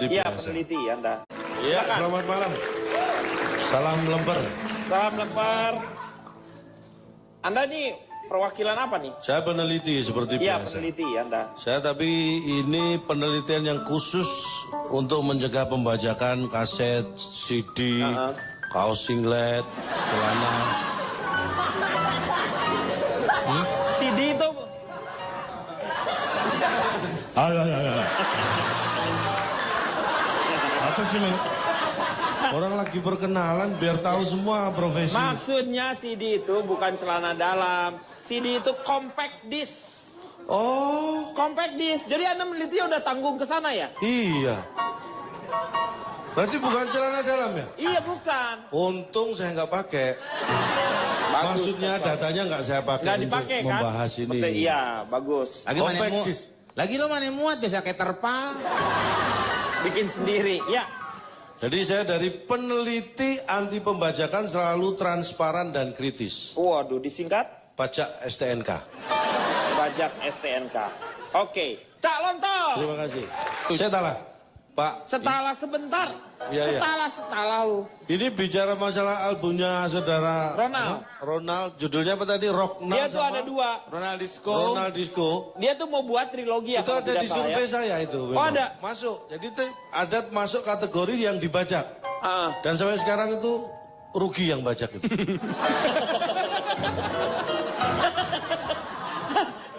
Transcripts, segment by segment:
seperti Iya, biasa. peneliti Anda. Iya, Silakan. selamat malam. Salam lemper. Salam lempar. Anda nih perwakilan apa nih? Saya peneliti seperti Iya, biasa. peneliti Anda. Saya tapi ini penelitian yang khusus untuk mencegah pembajakan kaset, CD, kaos singlet, celana. CD itu Atau sih orang lagi perkenalan biar tahu semua profesi. maksudnya CD itu bukan celana dalam. CD itu compact disc. Oh, Compact disc. Jadi Anda meneliti udah tanggung ke sana ya? iya. Berarti bukan celana dalam ya? Iya, bukan. Untung saya nggak pakai. Bagus, Maksudnya Bapak. datanya nggak saya pakai Nggak untuk dipakai kan? membahas ini. Betul, iya, bagus. Lagi mana Compact muat? disc. Lagi lo mana muat biasa kayak terpal. Bikin sendiri. Ya. Jadi saya dari peneliti anti pembajakan selalu transparan dan kritis. Waduh, disingkat Pajak STNK. pajak STNK. Oke. Cak Lontong. Terima kasih. Saya salah, Pak. Setala sebentar. Iya, iya. Setala lu. Ini bicara masalah albumnya saudara Ronald. Ronald, judulnya apa tadi? Rocknal Dia tuh sama ada dua. Ronald Disco. Ronald Disco. Dia tuh mau buat trilogi ya. Itu kalau ada tidak di salah survei ya. saya itu. Oh, memang. ada? Masuk. Jadi ada masuk kategori yang dibajak. Ah. Dan sampai sekarang itu rugi yang bajak itu.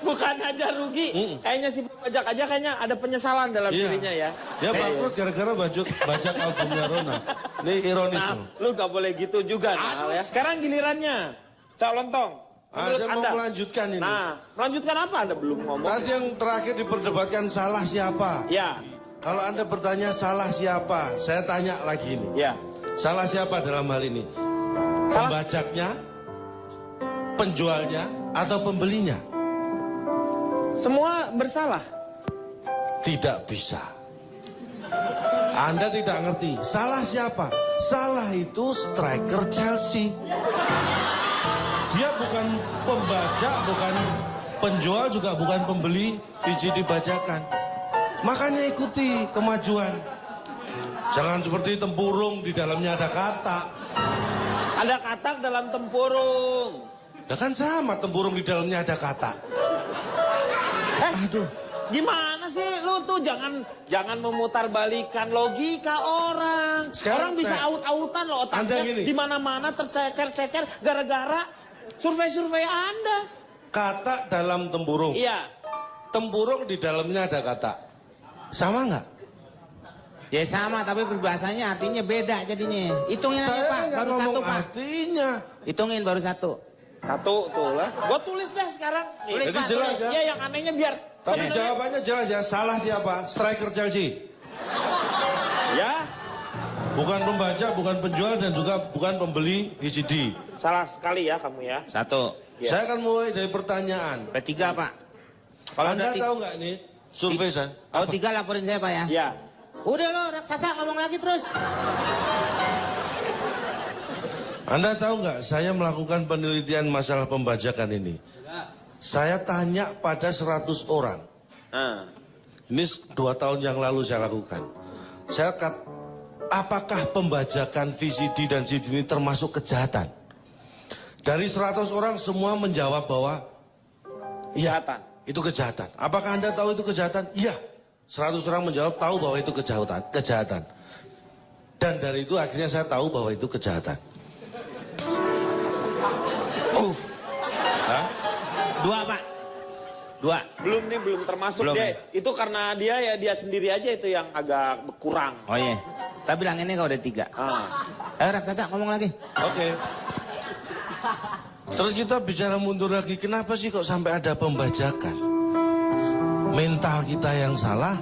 Bukan aja rugi. Kayaknya si pajak aja kayaknya ada penyesalan dalam dirinya ya. Dia bangkrut gara-gara bajak albumnya Ronald. Ini ironis. Nah, loh. lu gak boleh gitu juga Nal, ya. Sekarang gilirannya. Cak Lontong. Menurut Saya mau Anda. melanjutkan ini. Nah, melanjutkan apa Anda belum ngomong? Tadi yang terakhir diperdebatkan salah siapa? Ya, Kalau Anda bertanya salah siapa, saya tanya lagi ini. ya. Salah siapa dalam hal ini? Pembajaknya, penjualnya, atau pembelinya? Semua bersalah. Tidak bisa. Anda tidak ngerti. Salah siapa? Salah itu striker Chelsea. Dia bukan pembajak, bukan penjual, juga bukan pembeli biji dibajakan. Makanya ikuti kemajuan. Jangan seperti tempurung di dalamnya ada katak. Ada katak dalam tempurung. Ya kan sama tempurung di dalamnya ada katak. Aduh. Gimana sih lu tuh jangan memutarbalikan logika orang. Sekarang, Orang bisa nah, aut-autan loh Anda otaknya gini. di mana-mana tercecer-cecer gara-gara survei-survei Anda. Katak dalam tempurung. Iya. Tempurung di dalamnya ada katak. Sama nggak? Ya sama, tapi berbahasanya artinya beda jadinya. Hitungin aja Saya Pak, nggak baru ngomong satu Pak. artinya. Hitungin baru satu. Satu tuh lah. Gua tulis dah sekarang. Nih. Tulis, Jadi Pak, jelas tulis. ya. Iya, yang anehnya biar. Tapi sebenarnya- jawabannya jelas ya. Salah siapa? Striker Chelsea. Ya, Bukan pembaca, bukan penjual, dan juga bukan pembeli VCD. salah sekali ya kamu ya. Satu. Ya. Saya akan mulai dari pertanyaan. P3 Pak. Anda udah tahu nggak ini survei saya? Kalau 3 laporin saya Pak ya. Ya. Udah lo raksasa ngomong lagi terus. Anda tahu nggak saya melakukan penelitian masalah pembajakan ini? Saya tanya pada 100 orang. Nah. Ini 2 tahun yang lalu saya lakukan. Saya apakah pembajakan VCD dan CD ini termasuk kejahatan? Dari 100 orang semua menjawab bahwa iya, Kejahatan. itu kejahatan. Apakah Anda tahu itu kejahatan? Iya. 100 orang menjawab tahu bahwa itu kejahatan. Dan dari itu akhirnya saya tahu bahwa itu kejahatan. Hah? 2 Pak. 2. Belum termasuk Belum, dia. ya? Itu karena dia sendiri aja itu yang agak kurang. Oh iya. Tapi bilang ini kalau udah 3. Ah. Ayo raksasa ngomong lagi. Oke. Terus kita bicara mundur lagi, kenapa sih kok sampai ada pembajakan? Mental kita yang salah?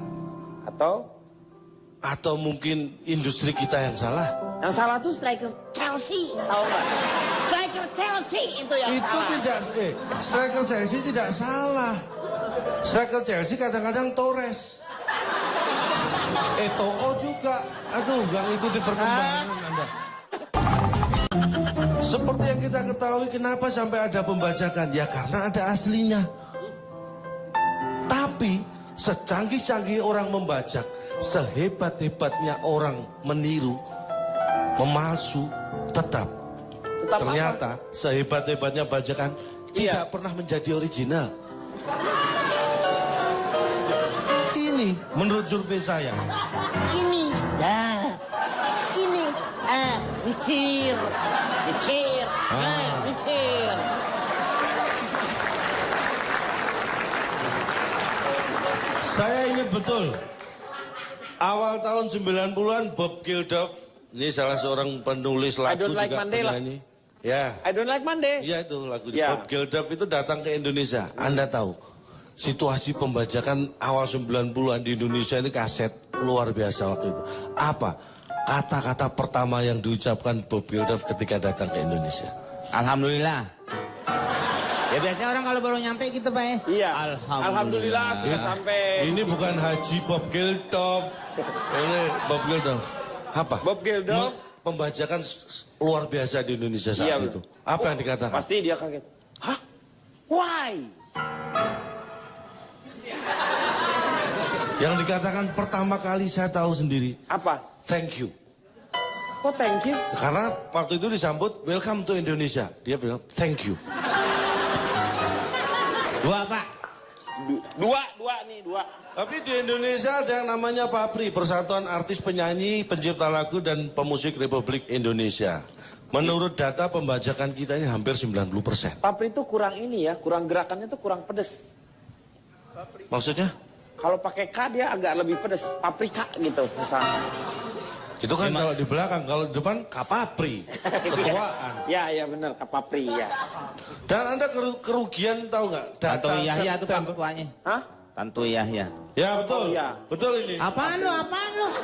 Atau mungkin industri kita yang salah? Yang salah tuh striker Chelsea, tahu nggak? Striker Chelsea itu yang Itu salah. tidak, striker Chelsea tidak salah. Striker Chelsea kadang-kadang Torres. Eto'o juga. Aduh, nggak ikuti perkembangan Anda. Seperti yang kita ketahui, kenapa sampai ada pembajakan? Ya karena ada aslinya. Tapi secanggih-canggih orang membajak, sehebat-hebatnya orang meniru, memalsu, tetap ternyata sehebat-hebatnya bajakan tidak pernah menjadi original. Ini menurut survei saya. Ini, dah. Ini, mikir. Mikir, mikir. Saya ingat betul. Awal tahun 90-an Bob Geldof, ini salah seorang penulis lagu Don't Like juga Monday lah. penyanyi. Ya. I don't like Monday. Iya itu lagu Ya. Bob Geldof itu datang ke Indonesia. Anda tahu situasi pembajakan awal 90-an di Indonesia ini kaset luar biasa waktu itu. Apa kata-kata pertama yang diucapkan Bob Geldof ketika datang ke Indonesia? Alhamdulillah. Ya biasanya orang kalau baru nyampe gitu Pak ya. Iya. Alhamdulillah. Sudah sampai. Ini bukan Haji Bob Geldof. Ini Bob Geldof. Apa? Bob Geldof. Pembajakan luar biasa di Indonesia saat Iya, itu. Apa yang dikatakan? Pasti dia kaget. Hah? Why? Yang dikatakan pertama kali saya tahu sendiri. Apa? Thank you. Kok thank you? Karena waktu itu disambut welcome to Indonesia. Dia bilang thank you. Dua Pak. Dua. Tapi di Indonesia ada yang namanya PAPRI, Persatuan Artis Penyanyi, Pencipta Lagu dan Pemusik Republik Indonesia. Menurut data pembajakan kita ini hampir 90%. Papri itu kurang ini ya, kurang gerakannya tuh kurang pedes. Maksudnya? Kalau pakai K dia agak lebih pedes, paprika gitu misalnya. Itu kan kalau di belakang, kalau di depan kapapri, ketuaan. Ya benar, kapapri ya. Dan Anda kerugian tahu nggak? Tantu Yahya tuh Pak September. ketuanya. Hah? Tantu Yahya. Ya betul, Oh, iya. betul ini. Apaan lu?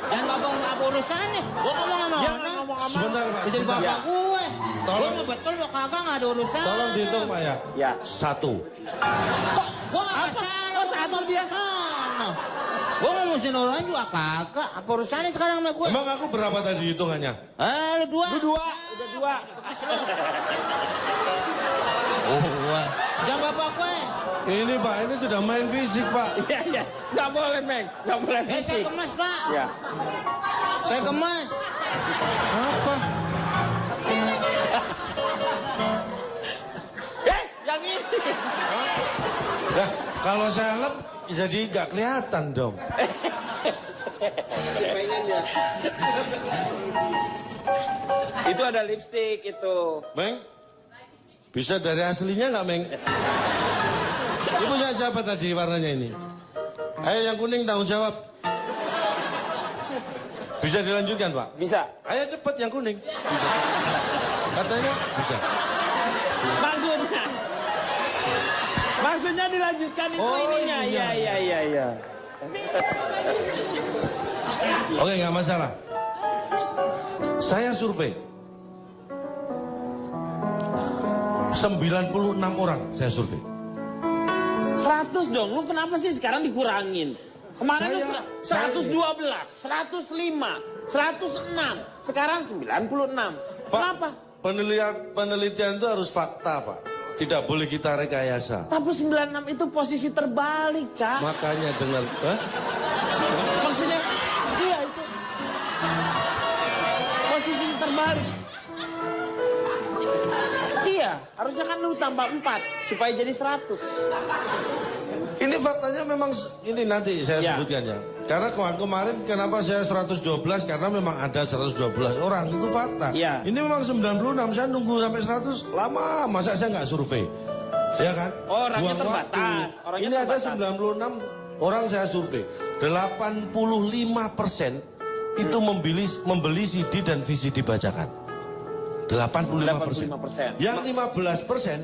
Jangan bawa apa urusannya. Gua ngomong sama Jangan orang. ngomong sama. Sebentar Pak, Jadi sebentar. bapak gue. Tolong. Gue mau betul lo kagak nggak ada urusan. Tolong dihitung Pak ya. Ya. 1. Kok gue nggak salah. satu dia? sana. Gue mau musim orang juga kagak. Apa urusannya sekarang sama gue? Emang aku berapa tadi hitungannya? Lu dua. Lu dua, udah dua. Oh, jangan bapak gue. Ini Pak, ini sudah main fisik Pak. Iya. Nggak boleh, Meng. Nggak boleh Saya fisik. kemas pak. Ya. Saya kemas. Apa? Yang ini. Nah, kalau saya lep jadi nggak kelihatan dong. Itu ada lipstick itu. Meng, bisa dari aslinya nggak Meng? Ini punya siapa tadi warnanya ini? Ayo yang kuning tanggung jawab. Bisa dilanjutkan Pak? Bisa. Ayo cepet yang kuning. Bisa. Katanya bisa. Maksudnya dilanjutkan itu Oh, ininya. iya. Iya. Oke nggak masalah. Saya survei. 96 orang saya survei. 100 dong, lu kenapa sih sekarang dikurangin? Kemarin tuh 112, 105, 106, sekarang 96. Pak, Kenapa? penelitian itu harus fakta Pak. Tidak boleh kita rekayasa. Tapi 96 itu posisi terbalik, Cak. Makanya dengan... Maksudnya, iya itu. Posisi terbalik. Iya, harusnya kan lu tambah 4 supaya jadi 100. Ini faktanya memang ini nanti saya Ya. sebutkan ya. Karena kemarin kenapa saya 112 karena memang ada 112 orang itu fakta. Ya. Ini memang 96 saya nunggu sampai 100 lama masa saya nggak survei. Ya kan? Orangnya Buang terbatas, waktu. orangnya Ini ada terbatas. 96 orang saya survei. 85% itu membeli CD dan VCD bajakan. 85%. 85%. Yang 15%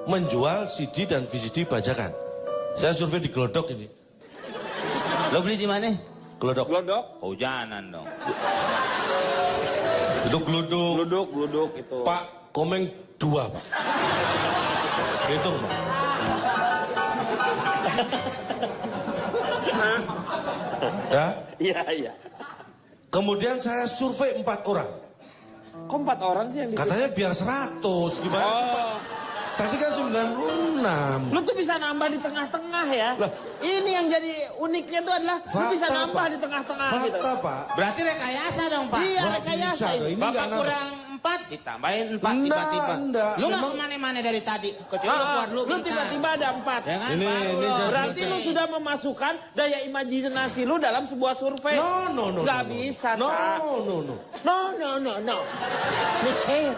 menjual CD dan VCD bajakan. Saya survei di Glodok ini. Lo beli di mana? Glodok. Glodok, Hujanan dong. Itu Glodok. gluduk itu. Pak, Komeng 2, Pak. Hitung, Pak. Ya. Iya. Kemudian saya survei 4 orang. Kok 4 orang sih yang di Katanya biar 100. Gimana sih, Pak? Oh, Tadi kan 96. Lu tuh bisa nambah di tengah-tengah ya. Lah. Ini yang jadi uniknya tuh adalah lu bisa nambah Pak. di tengah-tengah gitu. Fakta, Pak. Berarti rekayasa dong, Pak. Iya, Nggak rekayasa bisa, ini. ini Bapak nggak nambah. kurang 4, ditambahin 4 Enggak, tiba-tiba. enggak. Lu nggak Memang- kemana-mana dari tadi. Kecuali lu keluar dulu Lu bentar. tiba-tiba ada 4. Ya kan? Ini Baru lo. saya- Berarti lu sudah memasukkan daya imajinasi lu dalam sebuah survei. No. Gak bisa, No, Kak. no. No. Mikir.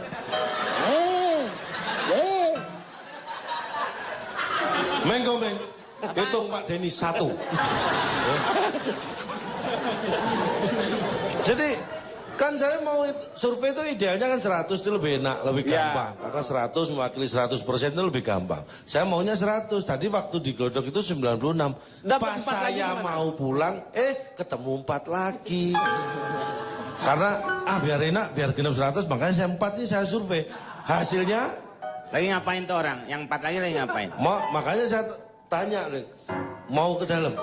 Meng, kau Meng. Hitung Pak Denny 1. Jadi kan saya mau survei itu idealnya kan 100 itu lebih enak, lebih Ya. gampang. Karena 100 mewakili 100% itu lebih gampang. Saya maunya 100. Tadi waktu di Glodok itu 96. Dapat Pas 4 lagi saya gimana? mau pulang, ketemu 4 lagi. Karena biar enak, biar genap 100, makanya saya 4 ini saya survei. Hasilnya Lagi ngapain tuh orang? Yang 4 lagi lagi ngapain? makanya saya tanya, Leng, mau ke dalam?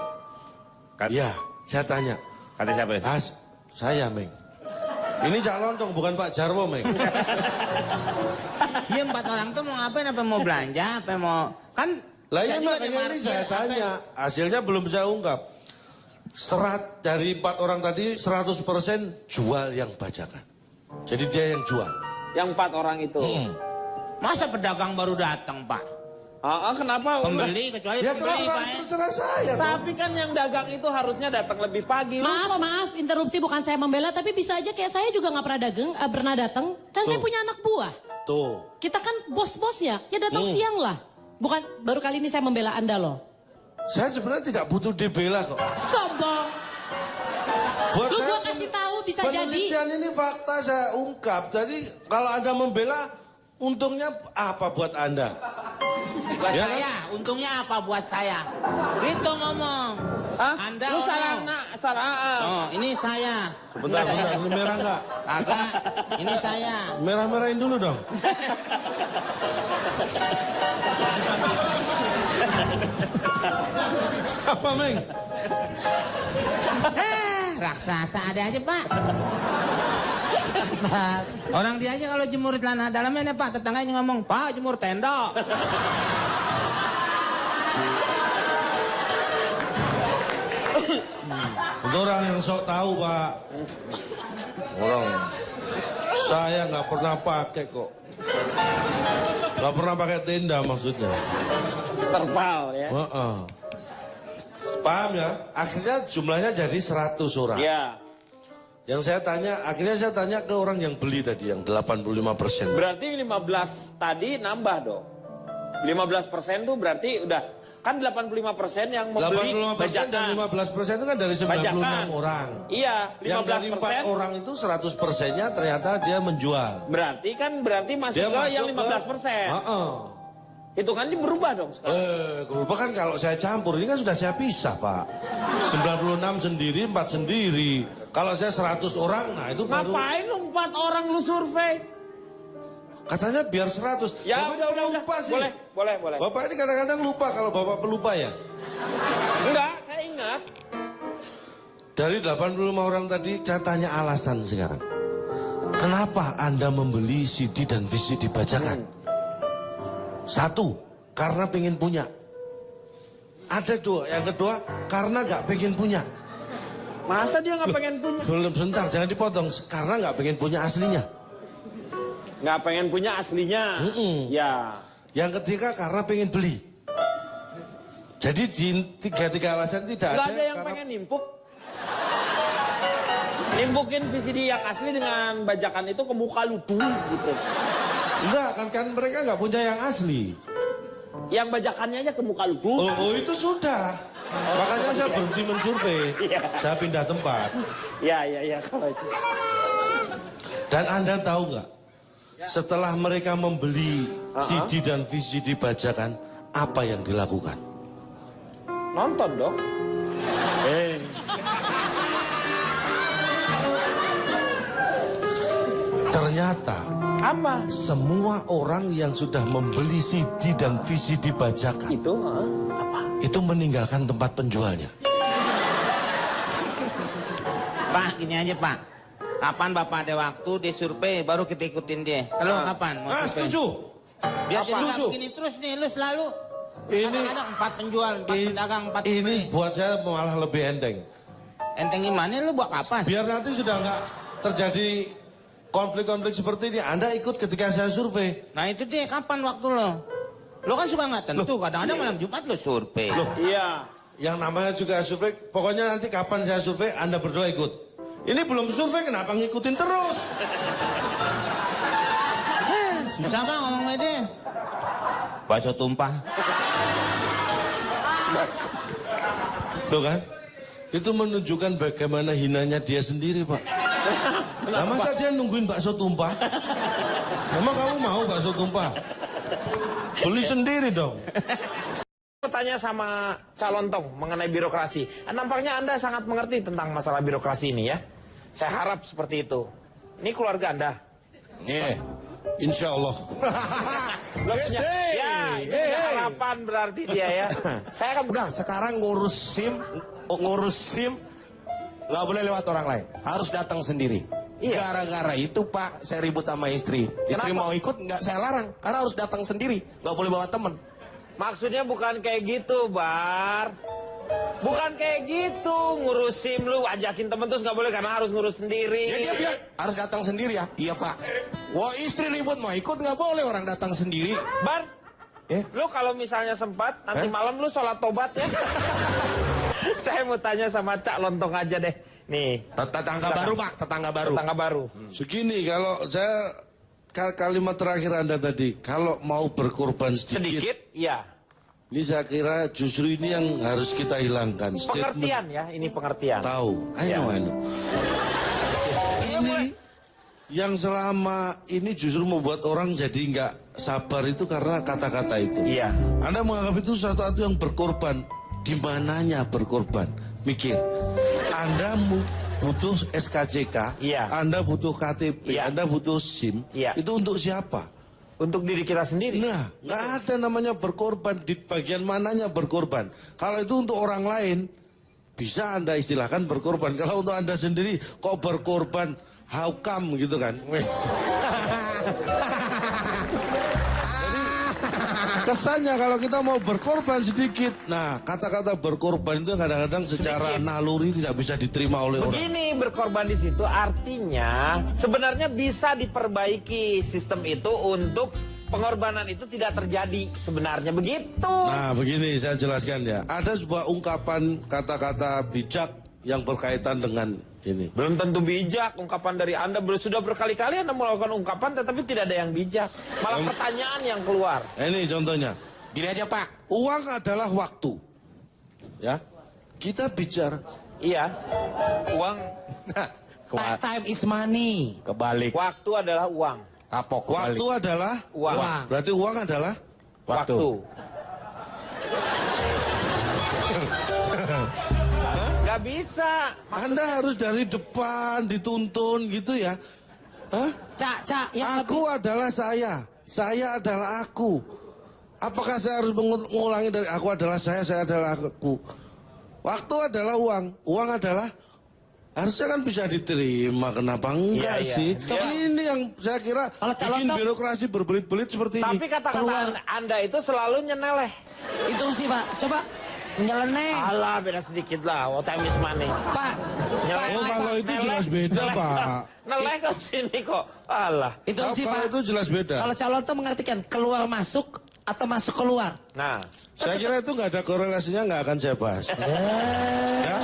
Iya, saya tanya. Kata siapa? Saya, Meng. Ini calon dong, bukan Pak Jarwo, Meng. Iya 4 orang tuh mau ngapain? Apa mau belanja? Apa mau... Kan... Lah bisa ini juga makanya ini dimarkir, saya apa tanya. Hasilnya belum saya ungkap. Dari 4 orang tadi, 100% jual yang bajakan. Jadi dia yang jual. Yang 4 orang itu. Masa pedagang baru datang, Pak? Kenapa? Pembeli kecuali Ya pembeli, Pak. terserah saya. toh. Tapi kan yang dagang itu harusnya datang lebih pagi. Maaf, interupsi bukan saya membela, tapi bisa aja kayak saya juga nggak pernah datang. Kan saya Tuh. punya anak buah. Tuh. Kita kan bos-bosnya, ya datang siang lah. Bukan baru kali ini saya membela Anda loh. Saya sebenarnya tidak butuh dibela kok. Sombong. Buat Lu saya gua kasih tahu bisa jadi. penelitian ini fakta saya ungkap. Jadi kalau Anda membela, untungnya apa buat Anda? Buat Ya, saya, untungnya apa buat saya? Gitu ngomong. Anda Lu orang. salah. Oh, ini saya. Sebentar, ini merah enggak? Agak, ini saya. Merah-merahin dulu dong. Apa, Meng? Raksasa ada aja, Pak. Orang dia aja kalau jemur celana dalamnya nih, Pak, tetangganya ngomong, Pak jemur tenda. Itu orang yang sok tahu, Pak. Orang saya nggak pernah pakai kok. Nggak pernah pakai tenda maksudnya. Terpal ya. Heeh. Paham ya? Akhirnya jumlahnya jadi 100 orang. Ya. Yang saya tanya, akhirnya saya tanya ke orang yang beli tadi, yang 85%. Berarti 15 tadi nambah dong. 15% tuh berarti udah kan 85% yang membeli 85% dan 15% itu kan dari 96 Bajakan. orang. Iya, Yang dari 4 15%. orang itu 100%-nya ternyata dia menjual. Berarti masuk Dia ke masuk yang 15%. Heeh. Hitungannya berubah dong sekarang. Berubah kan kalau saya campur, ini kan sudah saya pisah, Pak. 96 sendiri, 4 sendiri. Kalau saya 100 orang, nah itu baru... Ngapain lu 4 orang lu survei? Katanya biar 100. Ya Bapak udah. lupa sih. Boleh. Bapak ini kadang-kadang lupa, kalau Bapak pelupa ya. Enggak, saya ingat. Dari 85 orang tadi, saya tanya alasan sekarang. Kenapa Anda membeli CD dan VCD bajakan? 1, karena pengen punya. Ada 2, yang kedua, karena nggak pengen punya. Masa dia nggak pengen punya? Belum, sebentar, jangan dipotong. Karena nggak pengen punya aslinya. Nggak pengen punya aslinya. Ya. Yang ketiga, karena pengen beli. Jadi di tiga alasan tidak Nggak ada. ada yang pengen nimpuk. Nimpukin VCD yang asli dengan bajakan itu ke muka lu dulu gitu. Enggak, kan mereka nggak punya yang asli. Yang bajakannya aja ke muka lu dulu. Oh, itu sudah. Makanya saya berhenti mensurvei. Iya. Saya pindah tempat. Ya kalau itu. Dan Anda tahu nggak? Setelah mereka membeli CD dan VCD bajakan, apa yang dilakukan? Nonton dong. Ternyata Apa? semua orang yang sudah membeli CD dan VCD bajakan Itu apa? itu meninggalkan tempat penjualnya. Pak, gini aja, Pak. Kapan Bapak ada waktu di survei baru kita ikutin dia. Kalau kapan mau survei? Setuju. Biar Apa? jadi nggak Setuju. begini terus nih, lu selalu. Ini Kadang-kadang 4 penjual, 4 pedagang, 4 ini pembeli. buat saya malah lebih enteng. Enteng gimana lu buat kapas? Biar nanti sudah nggak terjadi konflik-konflik seperti ini. Anda ikut ketika saya survei. Nah itu dia kapan waktu lo? Lo kan suka nggak tentu, kadang-kadang malam Jumat lo survei. Loh, Iya. yang namanya juga survei, pokoknya nanti kapan saya survei, Anda berdua ikut. Ini belum survei, kenapa ngikutin terus? Susah bang ngomong sama dia. Bakso tumpah. Tuh kan? Itu menunjukkan bagaimana hinanya dia sendiri, Pak. Nah, masa dia nungguin bakso tumpah? Emang kamu mau bakso tumpah? Beli sendiri dong. Tanya sama calon tong mengenai birokrasi. Nampaknya Anda sangat mengerti tentang masalah birokrasi ini ya. Saya harap seperti itu. Ini keluarga Anda. Nih, insya Allah. Ya, ini harapan berarti dia ya. Saya kan Udah sekarang ngurus SIM nggak boleh lewat orang lain, harus datang sendiri. Iya. Gara-gara itu Pak, saya ribut sama istri. Istri Kenapa? mau ikut nggak saya larang, karena harus datang sendiri, nggak boleh bawa temen. maksudnya bukan kayak gitu, Bar. Bukan kayak gitu, ngurus SIM lu ajakin temen terus nggak boleh karena harus ngurus sendiri. Ya dia harus datang sendiri ya. Iya Pak. Wah istri ribut mau ikut nggak boleh orang datang sendiri. Bar, lu kalau misalnya sempat nanti malam lu sholat tobat ya. Saya mau tanya sama Cak Lontong aja deh. Nih, Tetangga silakan. baru Pak, tetangga baru. Tetangga baru. Segini, kalau saya kalimat terakhir Anda tadi, kalau mau berkorban sedikit, Sedikit, iya. ini saya kira justru ini yang harus kita hilangkan. Pengertian ya, ini pengertian. Tahu, I Ya. know. Ini yang selama ini justru membuat orang jadi nggak sabar itu karena kata-kata itu. Iya. Anda menganggap itu sesuatu yang berkorban. Di mananya berkorban? Mikir. Anda butuh SKCK, Iya. Anda butuh KTP, Iya. Anda butuh SIM. Iya. Itu untuk siapa? Untuk diri kita sendiri. Nah, nggak ada namanya berkorban. Di bagian mananya berkorban? Kalau itu untuk orang lain, bisa Anda istilahkan berkorban. Kalau untuk Anda sendiri, kok berkorban? How come gitu kan? Kesannya kalau kita mau berkorban sedikit, nah kata-kata berkorban itu kadang-kadang secara naluri tidak bisa diterima oleh orang. Begini, berkorban di situ artinya sebenarnya bisa diperbaiki sistem itu untuk pengorbanan itu tidak terjadi. Sebenarnya begitu. Nah begini saya jelaskan ya, ada sebuah ungkapan kata-kata bijak yang berkaitan dengan ini. Belum tentu bijak ungkapan dari Anda. Sudah berkali-kali Anda melakukan ungkapan tetapi tidak ada yang bijak. Malah pertanyaan yang keluar. Ini contohnya, Gini aja Pak. uang adalah waktu. Ya, kita bicara. Iya. Uang, Time is money. Kebalik. waktu adalah uang. Kapok kebalik. Waktu adalah Uang. berarti uang adalah Waktu. Gak bisa. Anda harus dari depan dituntun gitu ya. Hah? Cak, yang Aku adalah saya adalah aku. Apakah saya harus mengulangi dari aku adalah saya adalah aku? Waktu adalah uang adalah harusnya kan bisa diterima. Kenapa enggak Iya, iya. sih? Coba. Ini yang saya kira Kalau calon bikin top- birokrasi berbelit-belit seperti Tapi ini. kata-kata Anda itu selalu nyeneleh. itu sih Pak. Coba nyeleneh. Alah, beda sedikit lah. Oh, time is money. Pak. Nyeleh. Oh kalau itu jelas beda Pak. Neleh kok sini kok. Alah. Itu sih Kalau Pak. itu jelas beda. Kalau calon tuh mengartikan keluar masuk atau masuk keluar. Nah, Saya kira itu nggak ada korelasinya, nggak akan saya bahas. Ya?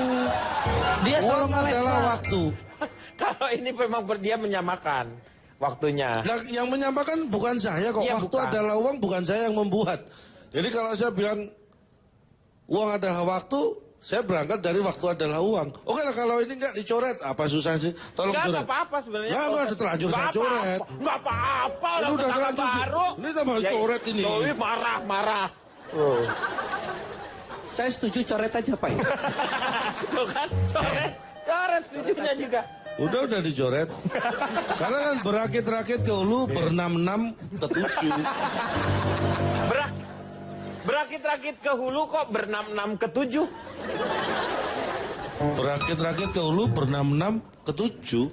Dia selalu Uang ngeles adalah Pak. waktu. kalau ini memang dia menyamakan waktunya. Nah, yang menyamakan bukan saya kok. Iya, Waktu bukan. adalah uang, bukan saya yang membuat. Jadi kalau saya bilang uang adalah waktu, saya berangkat dari waktu adalah uang. Oke lah kalau ini nggak dicoret, apa susah sih? Tolong Enggak coret. apa-apa sebenarnya. Nggak, terlanjur saya coret. Enggak apa-apa. Ini Orang udah tetangga terlanjur. baru. Ini tambah coret ini. Dewi marah-marah. Saya setuju coret aja Pak. Tuh kan, coret. Coret setujunya juga. Udah dicoret. Karena kan berakit-rakit ke hulu, berenam-enam ke tujuh. Berakit-rakit ke hulu kok berenam-enam ke tujuh. Berakit-rakit ke hulu, berenam-enam ke tujuh.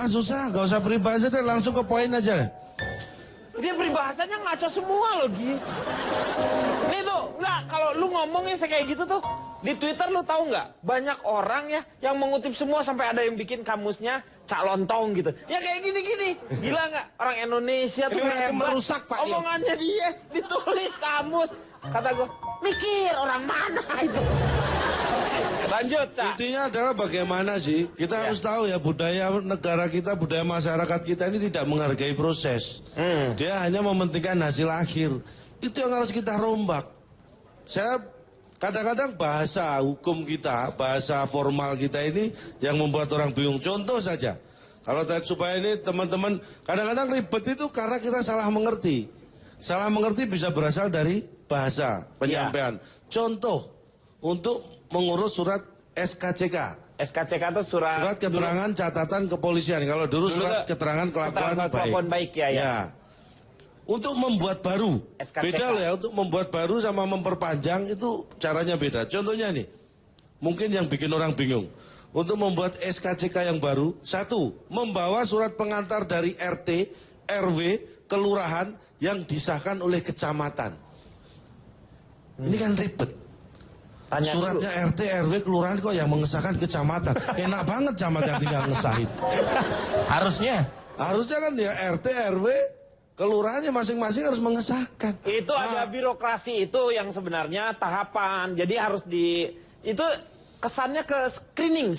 Susah, nggak usah pribadi deh, langsung ke poin aja. Dia peribahasanya ngaco semua loh, Gi. Nih tuh, nggak, kalau lu ngomongnya kayak gitu tuh, di Twitter lu tahu nggak? Banyak orang ya yang mengutip semua sampai ada yang bikin kamusnya Cak Lontong gitu. Ya kayak gini-gini. Gila nggak? Orang Indonesia tuh Ini berarti hebat. merusak, Pak, dia. Omongannya dia ditulis kamus. Kata gue, mikir orang mana itu. Lanjut, Cak. Intinya adalah bagaimana sih kita harus tahu ya budaya negara kita, budaya masyarakat kita ini tidak menghargai proses. Dia hanya mementingkan hasil akhir. Itu yang harus kita rombak. Saya kadang-kadang bahasa hukum kita, bahasa formal kita ini yang membuat orang bingung. Contoh saja, kalau supaya ini teman-teman kadang-kadang ribet itu karena kita salah mengerti. Salah mengerti bisa berasal dari bahasa penyampaian. Contoh untuk mengurus surat SKCK. SKCK itu surat Keterangan catatan kepolisian. Kalau dulu surat keterangan kelakuan baik. Ya. Untuk membuat baru. SKCK. Beda loh ya, untuk membuat baru sama memperpanjang itu caranya beda. Contohnya nih, mungkin yang bikin orang bingung. Untuk membuat SKCK yang baru, satu, membawa surat pengantar dari RT, RW, kelurahan yang disahkan oleh kecamatan. Ini kan ribet. Tanya Suratnya dulu. RT, RW, kelurahan kok yang mengesahkan kecamatan. Enak banget camat yang tinggal ngesahin. Harusnya Kan ya RT, RW, kelurahannya masing-masing harus mengesahkan. Itu ada birokrasi itu yang sebenarnya tahapan. Jadi harus itu kesannya ke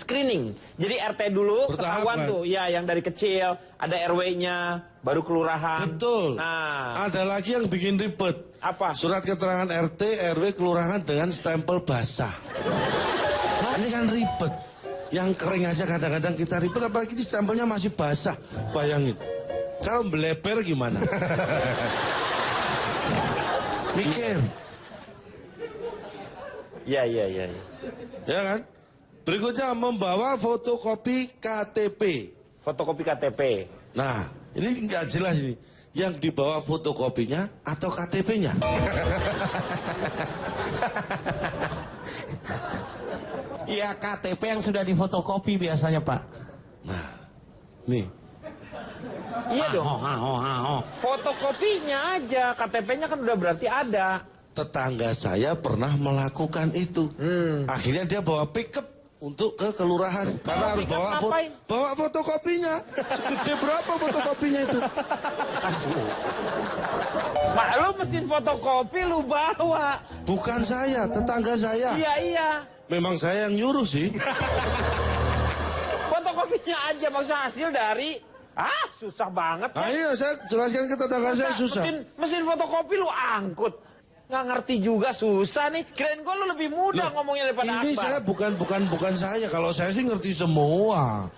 screening. Jadi RT dulu ketahuan tuh, ya yang dari kecil, ada RW-nya, baru kelurahan. Betul. Nah, ada lagi yang bikin ribet. Apa? Surat keterangan RT, RW, kelurahan dengan stempel basah. Ini kan ribet. Yang kering aja kadang-kadang kita ribet, apalagi ini stempelnya masih basah. Bayangin. Kalau meleper gimana? Mikir. ya. Ya kan? Berikutnya membawa fotokopi KTP. Fotokopi KTP. Nah, ini nggak jelas ini. Yang dibawa fotokopinya atau KTP-nya? ya KTP yang sudah difotokopi biasanya, Pak. Nah, nih. Iya dong. Fotokopinya aja, KTP-nya kan udah berarti ada. Tetangga saya pernah melakukan itu. Akhirnya dia bawa pickup untuk ke kelurahan karena harus bawa fotokopinya. Segede berapa fotokopinya itu? Mak, lu mesin fotokopi lu bawa. Bukan saya, tetangga saya. Iya. Memang saya yang nyuruh sih. Fotokopinya aja, maksudnya hasil dari susah banget. Nah, iya, saya jelaskan ke tetangga saya susah. Mesin fotokopi lu angkut. Nggak ngerti juga, susah nih. Kirain gue lu lebih mudah ngomongnya daripada ini Akbar. saya bukan saya. Kalau saya sih ngerti semua.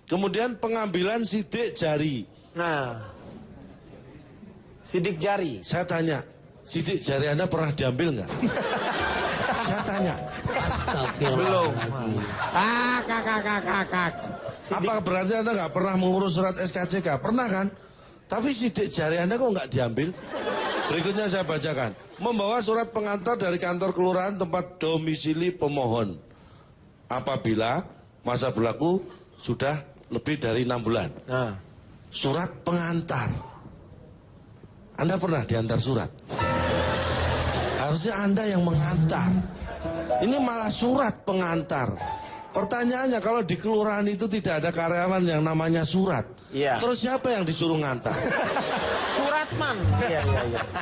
Kemudian pengambilan sidik jari. Nah, sidik jari. Saya tanya, sidik jari Anda pernah diambil nggak? Saya tanya. Astagfirullahaladzim. Kakak. Apa berarti Anda nggak pernah mengurus surat SKCK? Pernah kan? Tapi sidik jari Anda kok nggak diambil? Berikutnya saya bacakan. Membawa surat pengantar dari kantor kelurahan tempat domisili pemohon. Apabila masa berlaku sudah lebih dari 6 bulan. Nah. Surat pengantar. Anda pernah diantar surat? Harusnya Anda yang mengantar. Ini malah surat pengantar. Pertanyaannya, kalau di kelurahan itu tidak ada karyawan yang namanya surat. Iya. Terus siapa yang disuruh ngantar? Suratman. Iya.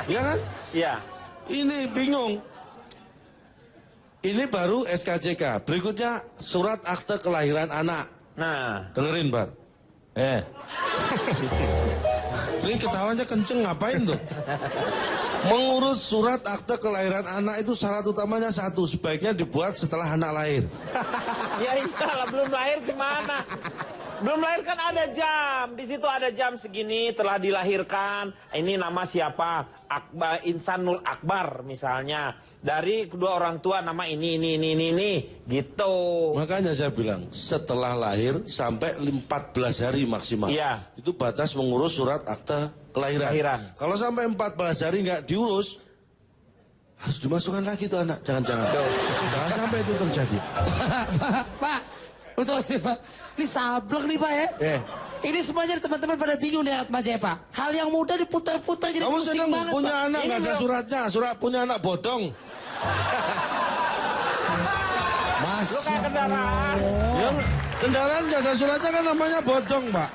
Ya kan? Iya. Ini bingung. Ini baru SKCK. Berikutnya surat akte kelahiran anak. Nah. Dengerin, Bar. Ini ketawanya kenceng, ngapain tuh? Mengurus surat akte kelahiran anak itu syarat utamanya satu, sebaiknya dibuat setelah anak lahir. Ya iyalah, belum lahir gimana? Belum lahir kan ada jam. Di situ ada jam segini telah dilahirkan. Ini nama siapa? Akbar, Insanul Akbar misalnya. Dari kedua orang tua nama ini. Gitu. Makanya saya bilang, setelah lahir sampai 14 hari maksimal. Iya. Itu batas mengurus surat akte kelahiran. Kalau sampai 14 hari nggak diurus, harus dimasukkan lagi tuh anak. Jangan-jangan. Jangan sampai itu terjadi. Pak. Betul sih, Pak. Ini sablek nih, Pak ya. Ini semuanya teman-teman pada bingung dengan Mas Jaya, Pak. Hal yang mudah diputar-putar jadi Kamu pusing sedang banget, punya Pak. anak Ini nggak ada belum- suratnya, punya anak bodong. Mas. Lu kayak kendaraan. Yang kendaraan nggak ada suratnya kan namanya bodong, Pak.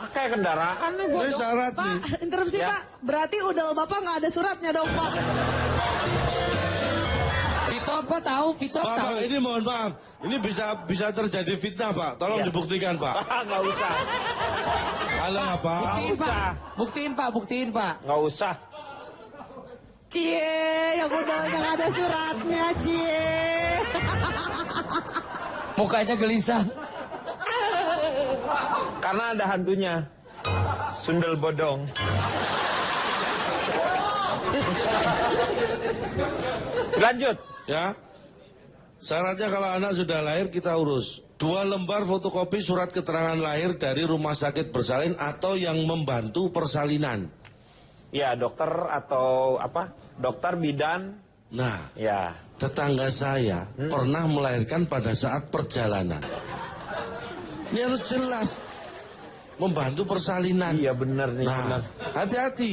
Kayak kendaraan nih Ini syarat Pak, nih. interupsi Ya. Pak. Berarti udel Bapak nggak ada suratnya dong Pak. Fitrop Pak tahu, Fitrop Pak, tahu. ini mohon maaf. Ini bisa terjadi fitnah, Pak. Tolong dibuktikan, Pak. Nggak usah. Kalau apa? Buktiin, Pak. usah. Buktiin, Pak. Nggak usah. Cie, yang udel yang ada suratnya, cie. Mukanya gelisah. Karena ada hantunya. Sundel bodong. Lanjut. Ya. Syaratnya kalau anak sudah lahir kita urus. 2 lembar fotokopi surat keterangan lahir dari rumah sakit bersalin atau yang membantu persalinan. Ya, dokter atau apa? Dokter bidan. Nah, Ya. tetangga saya pernah melahirkan pada saat perjalanan. Ini harus jelas. Membantu persalinan. Iya bener nih. Nah, Bener. hati-hati.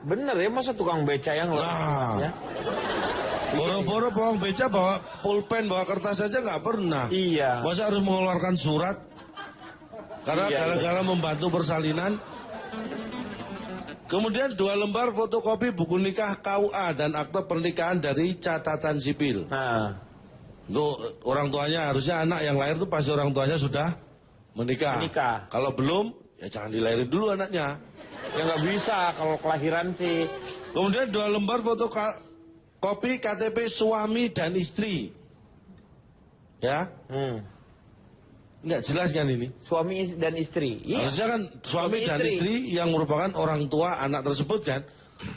Bener ya, masa tukang beca yang Nah. ya? Boro-boro bawang beca bawa pulpen, bawa kertas saja nggak pernah. Iya. Masa harus mengeluarkan surat? Karena Iya, gara-gara membantu persalinan. Kemudian 2 lembar fotokopi buku nikah KUA dan akte pernikahan dari catatan sipil. Nah, Untuk orang tuanya, harusnya anak yang lahir itu pasti orang tuanya sudah menikah. Menikah. Kalau belum, ya jangan dilahirin dulu anaknya. ya nggak bisa kalau kelahiran sih. Kemudian 2 lembar fotokopi KTP suami dan istri. Ya, nggak jelas kan ini? Suami dan istri. Iya. Harusnya kan suami Suami dan istri yang merupakan orang tua anak tersebut kan.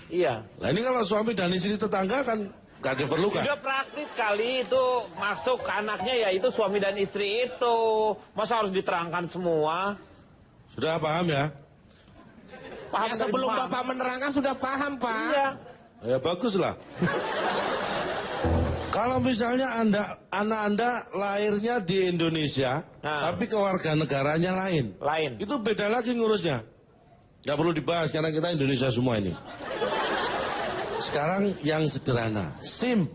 Iya. Nah ini kalau suami dan istri tetangga kan nggak diperlukan. Udah praktis kali itu masuk ke anaknya ya itu suami dan istri itu. Masa harus diterangkan semua? Sudah paham ya? Paham Ya, dari sebelum paham. Bapak menerangkan sudah paham, Pak. Iya. Ya bagus lah. Kalau misalnya anak anda lahirnya di Indonesia, Nah. tapi kewarganegaranya lain. Lain. Itu beda lagi ngurusnya. Nggak perlu dibahas karena kita Indonesia semua ini. Sekarang yang sederhana, SIM.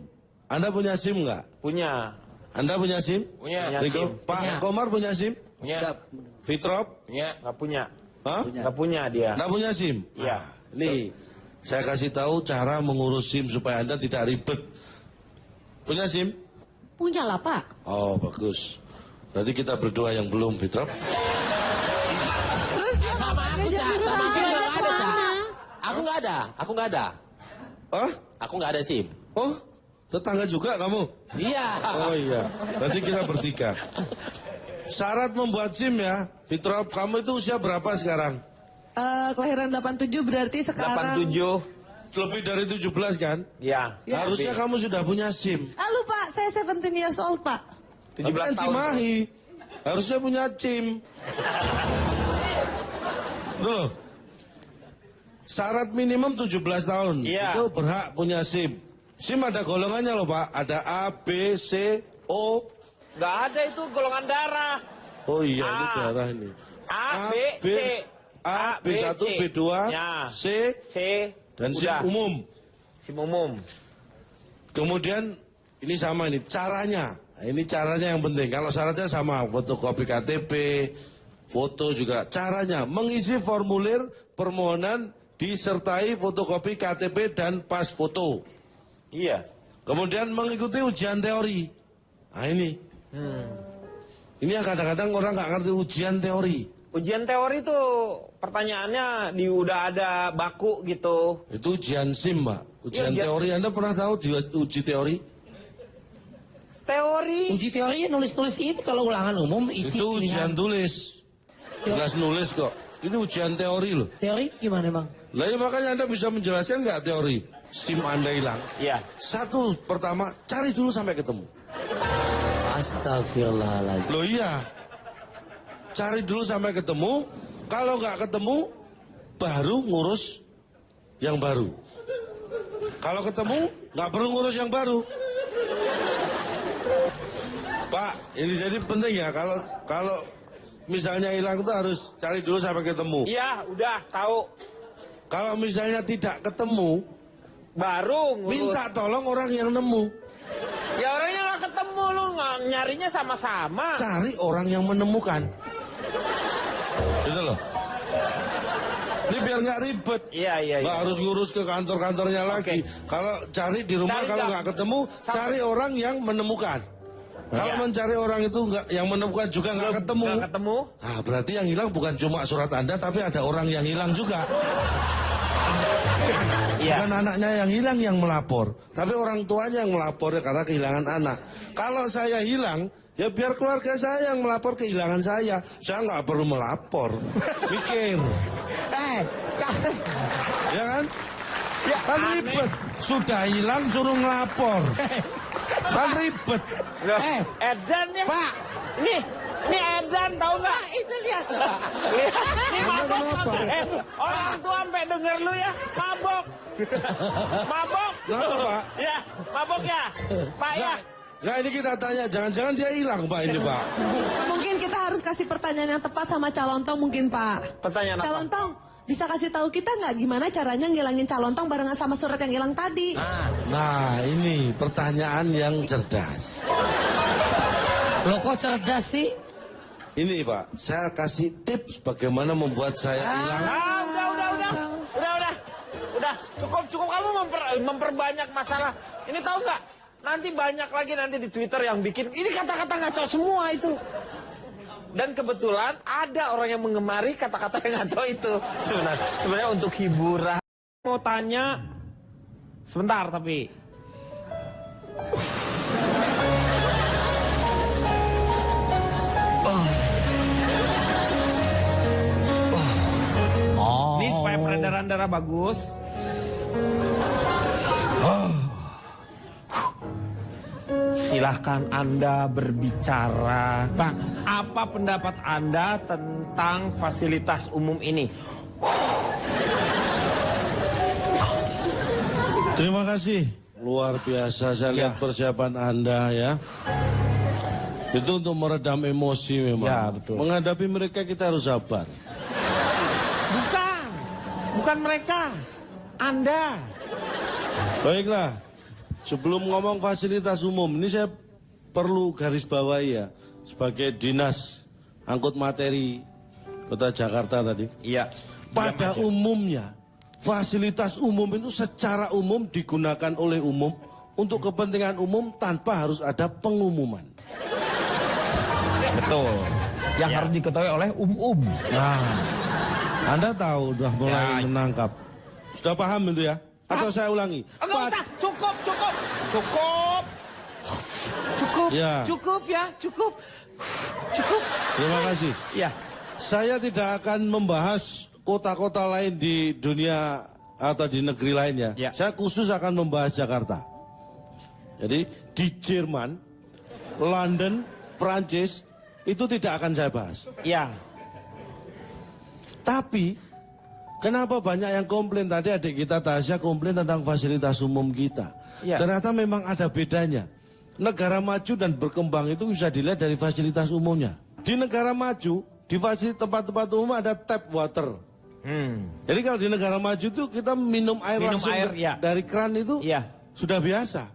Anda punya SIM nggak? Punya. Anda punya SIM? Punya. Riko? SIM. Pak Punya. Komar punya SIM? Punya. Fitrop? Punya. Nggak punya. Hah? Nggak punya dia. Nggak punya SIM? Iya. Nah, nih, saya kasih tahu cara mengurus SIM supaya Anda tidak ribet. Punya SIM? Punya lah Pak. Oh, bagus. Berarti kita berdua yang belum, Fitrop. Terus Sama aku, Cak. Sama aku juga nggak ada, Cak. Aku nggak ada. Aku nggak ada. Hah? Aku nggak ada SIM. Oh, tetangga juga kamu? Iya. Oh iya, berarti kita bertiga. Syarat membuat SIM ya, Fitrop, kamu itu usia berapa sekarang? kelahiran 87 berarti sekarang. 87. Lebih dari 17 kan? Ya. Ya. Harusnya kamu sudah punya SIM. Halo Pak, saya 17 years old Pak. Tapi 17 kan tahun. Cimahi, harusnya punya SIM. Loh, syarat minimum 17 tahun. Iya. Itu berhak punya SIM. SIM ada golongannya loh Pak, ada A, B, C, O. Nggak ada itu golongan darah. Oh iya, ini A. darah ini. A, B, C. A, B1, C. B2, Ya. C, C. dan SIM Udah. umum. SIM umum. Kemudian ini sama ini caranya. Nah, ini caranya yang penting. Kalau syaratnya sama, fotokopi KTP, foto juga. Caranya mengisi formulir permohonan disertai fotokopi KTP dan pas foto. Iya. Kemudian mengikuti ujian teori. Nah ini. Ini yang kadang-kadang orang nggak ngerti ujian teori. Ujian teori tuh pertanyaannya udah ada baku gitu. Itu ujian SIM, Mbak. Ujian Iya, ujian- teori, Anda pernah tahu uji teori? Teori. Uji teorinya nulis-nulis itu kalau ulangan umum isi Itu ujian pilihan. tulis. Jelas nulis kok. Ini ujian teori loh. Teori gimana Bang? Lah ya makanya Anda bisa menjelaskan nggak teori? SIM Anda hilang. Iya. Satu, pertama, cari dulu sampai ketemu. Astagfirullahaladzim. Loh iya. Cari dulu sampai ketemu. Kalau nggak ketemu, baru ngurus yang baru. Kalau ketemu, nggak perlu ngurus yang baru. Pak, ini jadi penting ya kalau misalnya hilang itu harus cari dulu sampai ketemu. Iya, udah tahu. Kalau misalnya tidak ketemu, Baru ngurus. minta tolong orang yang nemu. Ya orangnya nggak ketemu, lu nyarinya sama-sama. Cari orang yang menemukan. Gitu loh. Ini biar nggak ribet. Iya. Nggak harus ngurus ke kantor-kantornya lagi. Kalau cari di rumah, Cari kalau dah. nggak ketemu, cari orang yang menemukan. Kalau Iya. mencari orang itu yang menemukan juga nggak ketemu. Nggak ketemu. Ah, berarti yang hilang bukan cuma surat Anda, tapi ada orang yang hilang juga. Iya. Bukan anaknya yang hilang yang melapor, tapi orang tuanya yang melapor ya karena kehilangan anak. Kalau saya hilang, ya biar keluarga saya yang melapor kehilangan saya. Saya nggak perlu melapor. Mikir. Ya kan? Kan ribet. Sudah hilang suruh ngelapor. Kan ribet. Loh, Edan ya. Pak. Nih Edan tahu nggak? Itu lihat. Lihat, nih mabok. kenapa? Orang tua sampai denger lu ya, mabok. Mabok. Kenapa, Pak? Ya, mabok ya. Pak ya. Nah ini kita tanya, jangan-jangan dia hilang Pak ini Pak. Mungkin kita harus kasih pertanyaan yang tepat sama calon tong mungkin Pak. Pertanyaan apa? Calon tong, bisa kasih tahu kita nggak gimana caranya ngilangin calon tong barengan sama surat yang hilang tadi? Nah ini pertanyaan yang cerdas. Loh kok cerdas sih? Ini Pak, saya kasih tips bagaimana membuat saya hilang. Udah. Cukup kamu memperbanyak masalah. Ini tahu nggak? Nanti banyak lagi nanti di Twitter yang bikin ini kata-kata ngaco semua itu. Dan kebetulan ada orang yang mengemari kata-kata yang ngaco itu. Sebenarnya untuk hiburan. Mau tanya sebentar tapi. Ini supaya peredaran darah bagus. Silahkan Anda berbicara. Pak. Apa pendapat Anda tentang fasilitas umum ini? Terima kasih, luar biasa saya lihat persiapan Anda ya. Itu untuk meredam emosi memang. Ya, betul. Menghadapi mereka kita harus sabar. Bukan mereka. Anda. Baiklah, sebelum ngomong fasilitas umum, ini saya perlu garis bawahi ya. Sebagai dinas angkut materi Kota Jakarta tadi. Iya. Pada umumnya, fasilitas umum itu secara umum digunakan oleh umum untuk kepentingan umum tanpa harus ada pengumuman. Betul. Yang harus diketahui oleh Nah, Anda tahu udah mulai Ya. menangkap. Sudah paham itu ya? Atau saya ulangi? Enggak usah. Cukup. Ya. Cukup. Terima kasih. Ya. Saya tidak akan membahas kota-kota lain di dunia atau di negeri lainnya. Ya. Saya khusus akan membahas Jakarta. Jadi di Jerman, London, Prancis itu tidak akan saya bahas. Ya. Tapi kenapa banyak yang komplain tadi adik kita Tasya komplain tentang fasilitas umum kita. Ya. Ternyata memang ada bedanya. Negara maju dan berkembang itu bisa dilihat dari fasilitas umumnya. Di negara maju, di fasilitas tempat-tempat umum ada tap water. Jadi kalau di negara maju itu kita minum air langsung ya. dari keran itu Iya. sudah biasa.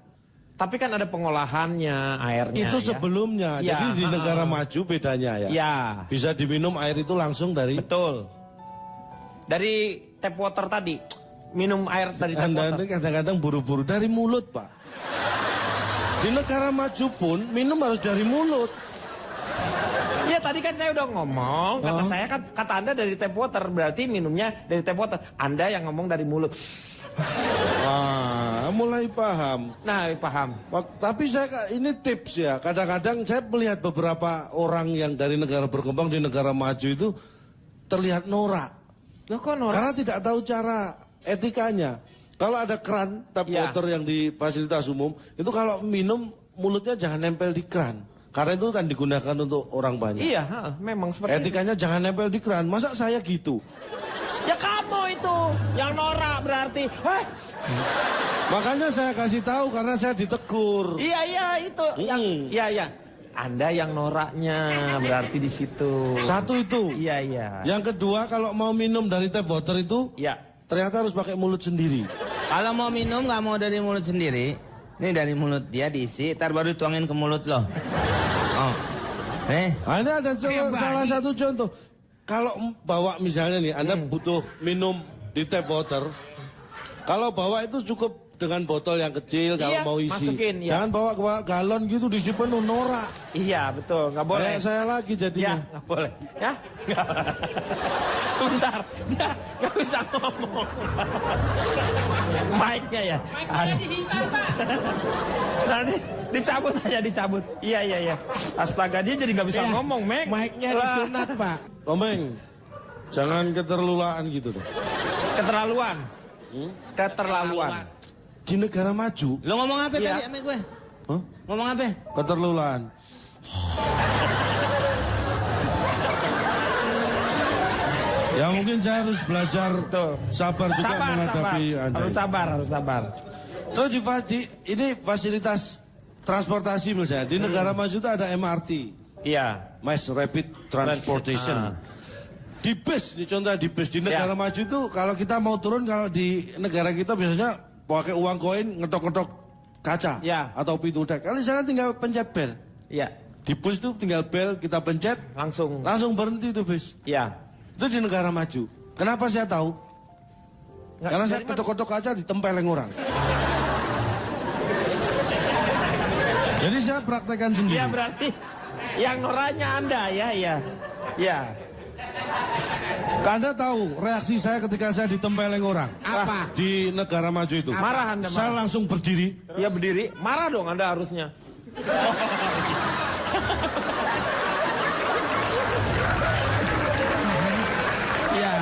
Tapi kan ada pengolahannya airnya. Itu ya. sebelumnya. Ya, Jadi di negara maju bedanya ya. Ya. Bisa diminum air itu langsung dari Betul. Dari tap water tadi. Minum air dari tap Anda water. ini kadang-kadang buru-buru dari mulut, Pak. Di negara maju pun minum harus dari mulut. Ya tadi kan saya udah ngomong. Kata saya kan, kata Anda dari tap water. Berarti minumnya dari tap water. Anda yang ngomong dari mulut. Wah, mulai paham. Nah, paham. Tapi saya ini tips ya. Kadang-kadang saya melihat beberapa orang yang dari negara berkembang di negara maju itu terlihat norak. Loh kok norak? Karena tidak tahu cara etikanya. Kalau ada keran tap Ya. water yang di fasilitas umum, itu kalau minum mulutnya jangan nempel di keran. Karena itu kan digunakan untuk orang banyak. Iya, memang seperti itu. Etikanya jangan nempel di keran. Masa saya gitu? Ya kamu itu yang norak berarti. Makanya saya kasih tahu karena saya ditegur. Iya itu. Yang, iya. Anda yang noraknya berarti di situ. Satu itu. Iya, iya. Yang kedua, kalau mau minum dari tap water itu, Iya. ternyata harus pakai mulut sendiri. Kalau mau minum nggak mau dari mulut sendiri, ini dari mulut dia diisi, ntar baru tuangin ke mulut lo. Oh, Nah, ini ada salah satu contoh. Kalau bawa misalnya nih, Anda butuh minum di tap water. Kalau bawa itu cukup dengan botol yang kecil kalau Iya, mau isi. masukin, ya. Jangan bawa galon gitu diisi penuh, norak. Iya, betul. Nggak boleh. Kayak saya lagi Ya, jadinya. nggak boleh. Ya, nggak. Sebentar, dia nggak bisa ngomong. Mic-nya ya. Mic-nya dihitam, Pak. Nanti dicabut aja, dicabut. Iya, iya, iya. Astaga, dia jadi nggak bisa ngomong, Mek. Mic-nya Lah, disunat, Pak. Komeng, jangan keterlulaan gitu dong. Keterlaluan. Keterlaluan. Di negara maju, lo ngomong apa Iya. tadi sama gue? huh? Ngomong apa? Keterlulaan. Ya mungkin saya harus belajar Betul. sabar juga Sabar, menghadapi sabar. Anda. Harus sabar, harus sabar. Terus ini fasilitas transportasi misalnya. Di negara maju itu ada MRT, Iya. Mass Rapid Transportation. Di bus, di contohnya di bus. Di negara maju itu kalau kita mau turun, kalau di negara kita biasanya pakai uang koin ngetok-ngetok kaca Ya. atau pintu dek. Kalau di sana tinggal pencet bel. Iya. Di bus itu tinggal bel, kita pencet, Langsung. langsung berhenti itu bus. Iya. Itu di negara maju. Kenapa saya tahu? Nggak, Karena saya dari mana? ketok-ketok kaca ditempeleng orang. Jadi saya praktekkan sendiri. Iya, berarti yang noranya Anda, ya, ya. Ya. Anda tahu reaksi saya ketika saya ditempeleng orang? Apa? Di negara maju itu. Marah Anda, Saya marah. langsung berdiri. Ya berdiri, marah dong Anda harusnya. Iya,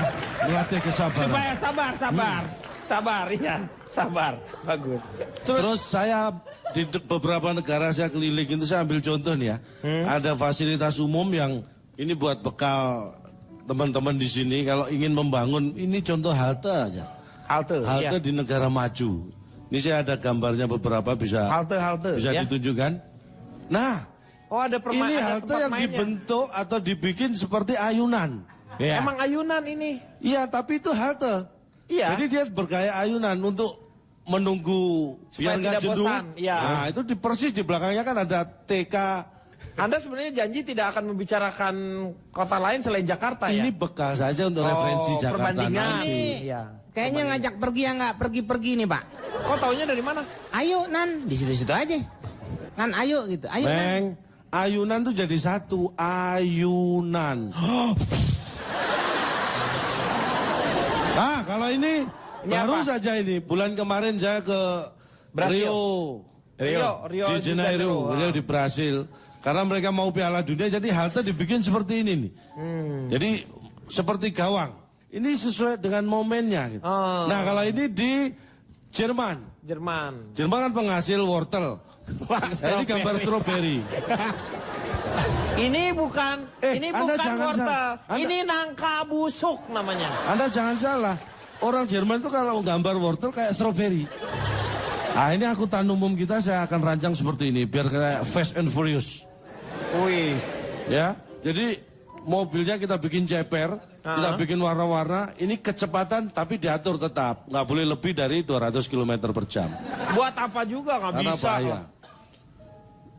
Melatih kesabaran. supaya sabar. Sabar, iya, sabar. Bagus. Terus saya di beberapa negara saya keliling itu saya ambil contoh nih ya. Ada fasilitas umum yang ini buat bekal teman-teman di sini kalau ingin membangun, ini contoh halte aja. Halte, Halte iya. di negara maju. Ini saya ada gambarnya beberapa bisa Halte, bisa ya. ditunjukkan. Nah, Oh, ada ini ada halte tempat yang mainnya. dibentuk atau dibikin seperti ayunan. Emang ayunan ini. Iya, tapi itu halte. Iya. Jadi dia bergaya ayunan untuk menunggu biar Supaya nggak tidak jenuh. bosan, iya. Nah, itu di persis di belakangnya kan ada TK. Anda sebenarnya janji tidak akan membicarakan kota lain selain Jakarta ya? Ini bekal saja untuk referensi Jakarta perbandingan. nanti. Iya. Kayaknya ngajak pergi yang nggak pergi-pergi nih Pak. Kok taunya dari mana? Ayo Nan, di situ-situ aja. Nan ayo gitu, ayo Nan. Beng, ayunan tuh jadi satu, ayunan. Nah, kalau ini baru apa? saja ini bulan kemarin saya ke Brasil. Rio Rio di de Janeiro, Janeiro. Rio di Brasil. Karena mereka mau Piala Dunia, jadi halte dibikin seperti ini nih. Jadi seperti gawang. Ini sesuai dengan momennya. Gitu. Oh. Nah, kalau ini di Jerman. Jerman. Jerman kan penghasil wortel. Nah, ini gambar stroberi. Ini bukan, ini Anda bukan jangan wortel. salah. Ini nangka busuk namanya. Anda jangan salah. Orang Jerman itu kalau gambar wortel kayak stroberi. Nah, ini angkutan umum kita saya akan rancang seperti ini biar kayak Fast and Furious. Wih. Ya. Jadi mobilnya kita bikin ceper, kita bikin warna-warna, ini kecepatan tapi diatur tetap, nggak boleh lebih dari 200 km per jam. Buat apa juga nggak Karena bisa. bahaya. kok.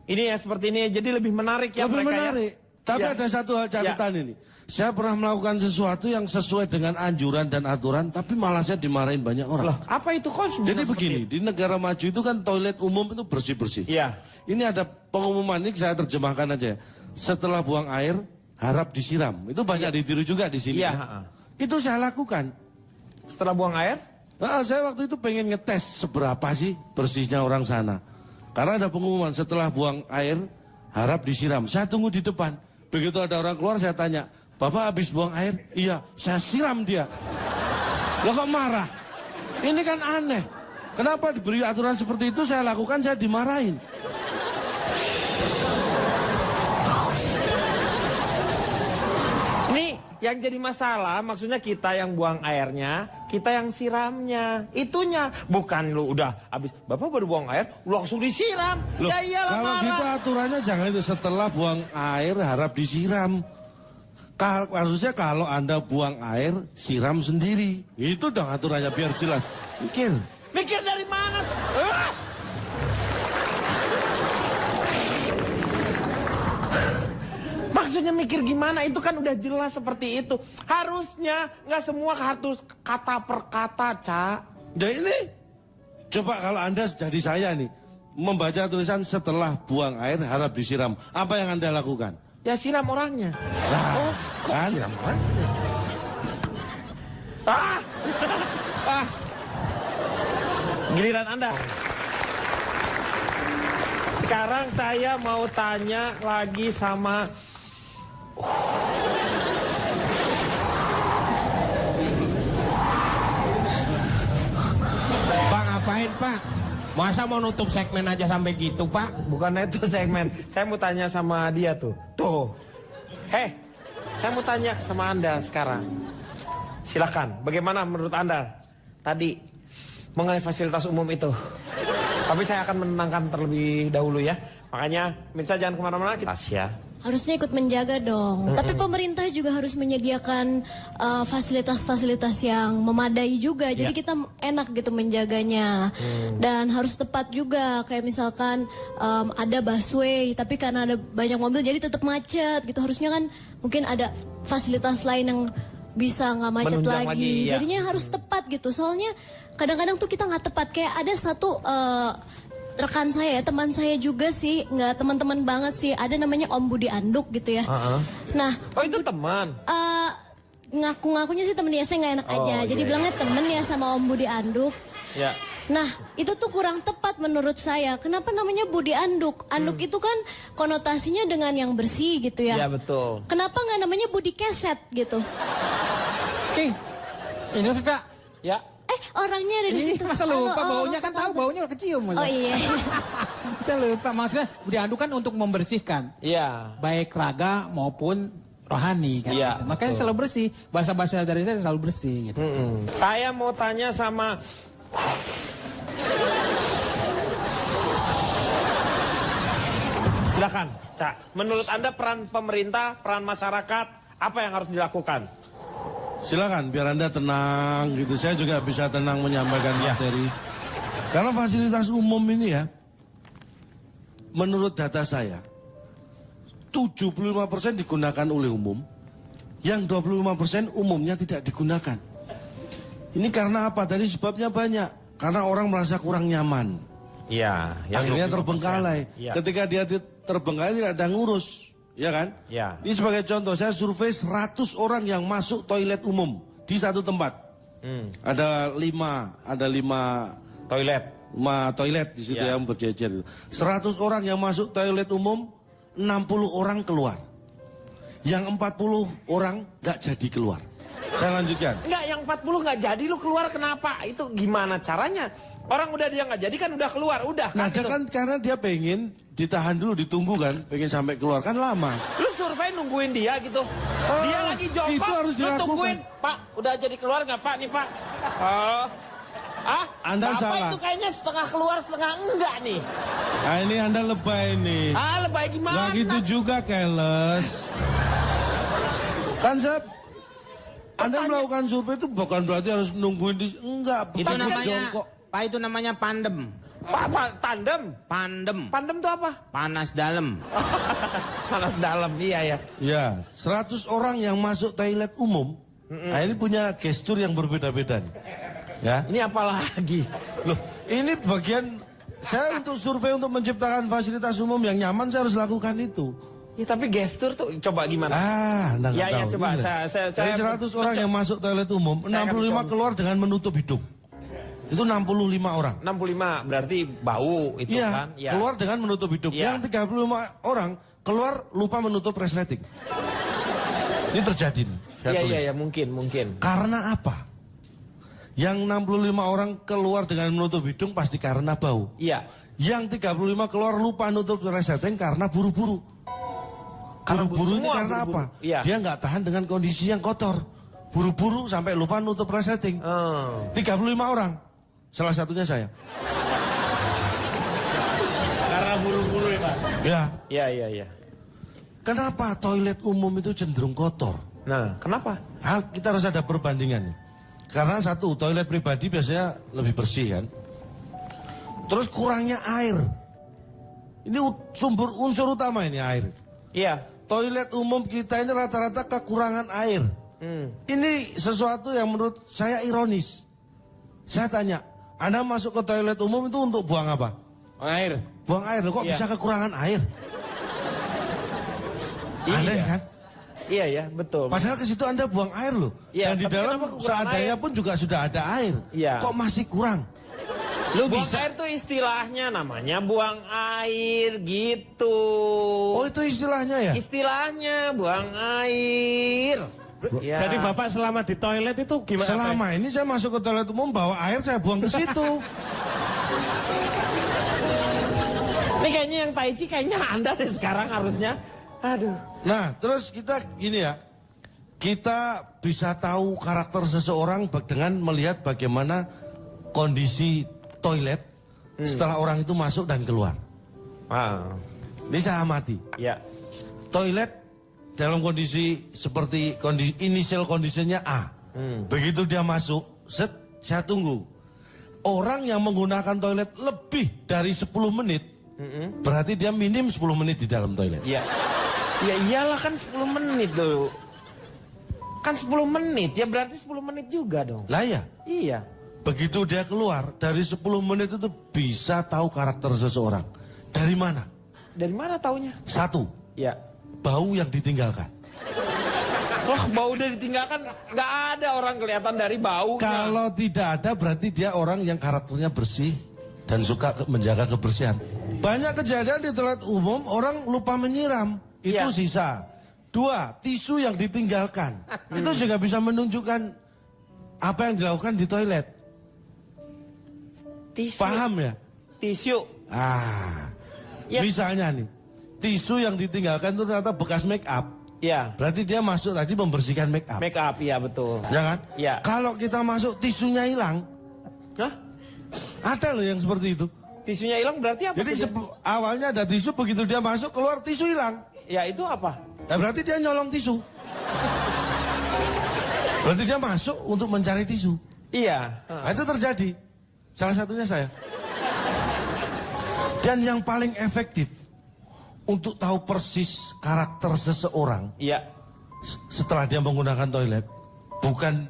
Ini ya seperti ini, jadi lebih menarik ya Lebih mereka menarik. ya. Tapi Ya. ada satu hal catatan ini. Saya pernah melakukan sesuatu yang sesuai dengan anjuran dan aturan, tapi malah saya dimarahin banyak orang. Loh, apa itu kok? bisa Jadi seperti begini, itu? di negara maju itu kan toilet umum itu bersih-bersih. Iya. Ini ada pengumuman ini saya terjemahkan aja. Setelah buang air, harap disiram. Itu banyak ditiru juga di sini. Iya, kan? ha-ha. Itu saya lakukan. Setelah buang air? Nah, saya waktu itu pengen ngetes seberapa sih bersihnya orang sana. Karena ada pengumuman setelah buang air, harap disiram. Saya tunggu di depan. Begitu ada orang keluar saya tanya, Bapak habis buang air? Iya, saya siram dia. Loh kok marah? Ini kan aneh. Kenapa diberi aturan seperti itu saya lakukan, saya dimarahin. Ini yang jadi masalah, maksudnya kita yang buang airnya, kita yang siramnya. Itunya. Bukan lu udah habis, Bapak baru buang air, lu langsung disiram. Loh, Ya iyalah kalau marah. gitu aturannya jangan itu setelah buang air harap disiram. Harusnya kalau Anda buang air, siram sendiri. Itu dong aturannya biar jelas. Mikir. Mikir dari mana? Maksudnya mikir gimana? Itu kan udah jelas seperti itu. Harusnya nggak semua harus kata per kata, Cak. Ya ini, coba kalau Anda jadi saya nih, membaca tulisan setelah buang air harap disiram. Apa yang Anda lakukan? Ya siram orangnya. Nah, kan? Siram orangnya. Ah! Ah! Giliran Anda. Sekarang saya mau tanya lagi sama... Pak ngapain Pak? Masa mau nutup segmen aja sampai gitu Pak? Bukan itu segmen. Saya mau tanya sama dia tuh. Tuh. Hei, saya mau tanya sama Anda sekarang. Silakan. Bagaimana menurut Anda tadi mengenai fasilitas umum itu? Tapi saya akan menenangkan terlebih dahulu ya. Makanya, pemirsa jangan kemana-mana. Kita ya. Harusnya ikut menjaga dong. Tapi pemerintah juga harus menyediakan fasilitas-fasilitas yang memadai juga. Jadi kita enak gitu menjaganya. Dan harus tepat juga. Kayak misalkan ada busway, tapi karena ada banyak mobil jadi tetap macet gitu. Harusnya kan mungkin ada fasilitas lain yang bisa nggak macet Menunjang lagi. lagi, ya. Jadinya harus tepat gitu. Soalnya kadang-kadang tuh kita nggak tepat. Kayak ada satu rekan saya, teman saya juga sih, nggak teman-teman banget sih, ada namanya Om Budi Anduk gitu ya. Nah, Oh itu teman. ngaku-ngakunya sih temennya, saya nggak enak aja. Jadi iya, bilangnya temen ya sama Om Budi Anduk. Ya. Nah, itu tuh kurang tepat menurut saya. Kenapa namanya Budi Anduk? Anduk itu kan konotasinya dengan yang bersih gitu ya. Ya betul. Kenapa nggak namanya Budi Keset gitu? King, ini Pak. Ya. Orangnya ada di Ini situ. masa lupa baunya kan tahu baunya kecium. Masa. Oh iya. Kita lupa maksudnya Budi Anduk kan untuk membersihkan Iya. baik raga maupun rohani kan. Iya, Gitu. Makanya selalu bersih. Bahasa-bahasa dari saya selalu bersih gitu. Saya mau tanya sama... Silakan, Cak. Menurut Anda peran pemerintah, peran masyarakat, apa yang harus dilakukan? Silakan biar Anda tenang gitu. Saya juga bisa tenang menyampaikan materi. Karena fasilitas umum ini ya, menurut data saya, 75% digunakan oleh umum, yang 25% umumnya tidak digunakan. Ini karena apa? Tadi sebabnya banyak. Karena orang merasa kurang nyaman. Iya. Akhirnya terbengkalai. Iya. Ketika dia terbengkalai tidak ada ngurus. Ya kan? Ya. Ini sebagai contoh, saya survei 100 orang yang masuk toilet umum di satu tempat. Ada lima Toilet. toilet di situ Ya. yang berjejer. 100 orang yang masuk toilet umum, 60 orang keluar. Yang 40 orang nggak jadi keluar. Saya lanjutkan. Enggak, yang 40 nggak jadi lu keluar kenapa? Itu gimana caranya? Orang udah dia nggak jadi kan udah keluar, udah. Nah, itu. dia kan karena dia pengen ditahan dulu, ditunggu kan, pengen sampai keluar kan lama. Lu survei nungguin dia gitu. Dia lagi jawab, itu harus lu dilakukan. tungguin. Pak, udah jadi keluar nggak Pak nih Pak? Oh. Ah, Anda Bapak salah. itu kayaknya setengah keluar, setengah enggak nih. Nah, ini Anda lebay nih. Ah, lebay gimana? Nggak gitu juga, keles. Kan Anda melakukan survei itu bukan berarti harus nungguin di... Enggak, Itu bukan namanya, jongkok. Pak, itu namanya pandem. Pak, tandem. Pandem. Pandem tuh apa? Panas dalam. Panas dalam, iya ya. Ya, 100 orang yang masuk toilet umum, nah ini punya gestur yang berbeda-beda nih. Ya. Ini apa lagi? Loh, ini bagian saya untuk survei untuk menciptakan fasilitas umum yang nyaman, saya harus lakukan itu. Ya tapi gestur tuh coba gimana? Anda nggak Ya, ya, tahu. coba. Ini Saya dari 100 orang yang masuk toilet umum, Saya akan 65 mencoba. keluar dengan menutup hidung. Itu 65 orang. 65 berarti bau itu Iya, kan? Ya. keluar dengan menutup hidung. Iya. Yang 35 orang keluar lupa menutup resleting. Ini terjadi nih. Saya Iya, tulis. iya, ya, mungkin. Karena apa? Yang 65 orang keluar dengan menutup hidung pasti karena bau. Iya. Yang 35 keluar lupa menutup resleting karena buru-buru. Buru-buru ini semua karena buru-buru. apa? Iya. Dia nggak tahan dengan kondisi yang kotor. buru-buru sampai lupa nutup resleting. 35 orang. Salah satunya saya. Karena buru-buru ya Pak? Ya. Iya. Kenapa toilet umum itu cenderung kotor? Nah, kenapa? Kita harus ada perbandingan nih. Karena satu, toilet pribadi biasanya lebih bersih kan. Terus kurangnya air. Ini unsur utama ini air. Iya. Toilet umum kita ini rata-rata kekurangan air. Ini sesuatu yang menurut saya ironis. Saya tanya, Anda masuk ke toilet umum itu untuk buang apa? Air. Buang air, kok Iya. bisa kekurangan air? Iya. Aneh kan? Iya ya, betul. Padahal ke situ Anda buang air loh. Iya, Dan di tapi dalam kenapa kekurangan seadanya air? pun juga sudah ada air. Iya. Kok masih kurang? Lu buang air tuh istilahnya namanya buang air gitu. Oh itu istilahnya ya? Istilahnya buang air. Ya. Jadi Bapak selama di toilet itu gimana? Selama ini saya masuk ke toilet umum bawa air saya buang ke situ. Ini kayaknya yang Tai Chi kayaknya Anda deh sekarang harusnya. Aduh. Nah terus kita gini ya. Kita bisa tahu karakter seseorang dengan melihat bagaimana kondisi toilet setelah orang itu masuk dan keluar. Ini saya amati. Ya. Toilet dalam kondisi seperti initial kondisinya A. Begitu dia masuk, saya tunggu. Orang yang menggunakan toilet lebih dari 10 menit, berarti dia minim 10 menit di dalam toilet. Iya. Ya iyalah kan 10 menit dulu. Kan 10 menit, ya berarti 10 menit juga dong. Lah ya, Iya. begitu dia keluar, dari 10 menit itu bisa tahu karakter seseorang. Dari mana? Dari mana taunya? Satu, Ya. bau yang ditinggalkan. Wah, bau udah ditinggalkan, nggak ada orang kelihatan dari bau. Kalau tidak ada berarti dia orang yang karakternya bersih dan suka menjaga kebersihan. Banyak kejadian di toilet umum orang lupa menyiram. Itu Iya. sisa. 2, tisu yang ditinggalkan. Itu juga bisa menunjukkan apa yang dilakukan di toilet. tisu. Paham ya? Tisu. Ya. Misalnya nih, tisu yang ditinggalkan itu ternyata bekas make up. Ya. Berarti dia masuk tadi membersihkan make up. Make up, ya betul. Ya kan? Ya. Kalau kita masuk tisunya hilang, Hah? ada loh yang seperti itu. Tisunya hilang berarti apa? Jadi awalnya ada tisu, begitu dia masuk keluar tisu hilang. Ya itu apa? Ya berarti dia nyolong tisu. Berarti dia masuk untuk mencari tisu. Iya. Nah, itu terjadi. Salah satunya saya. Dan yang paling efektif untuk tahu persis karakter seseorang Iya. setelah dia menggunakan toilet, bukan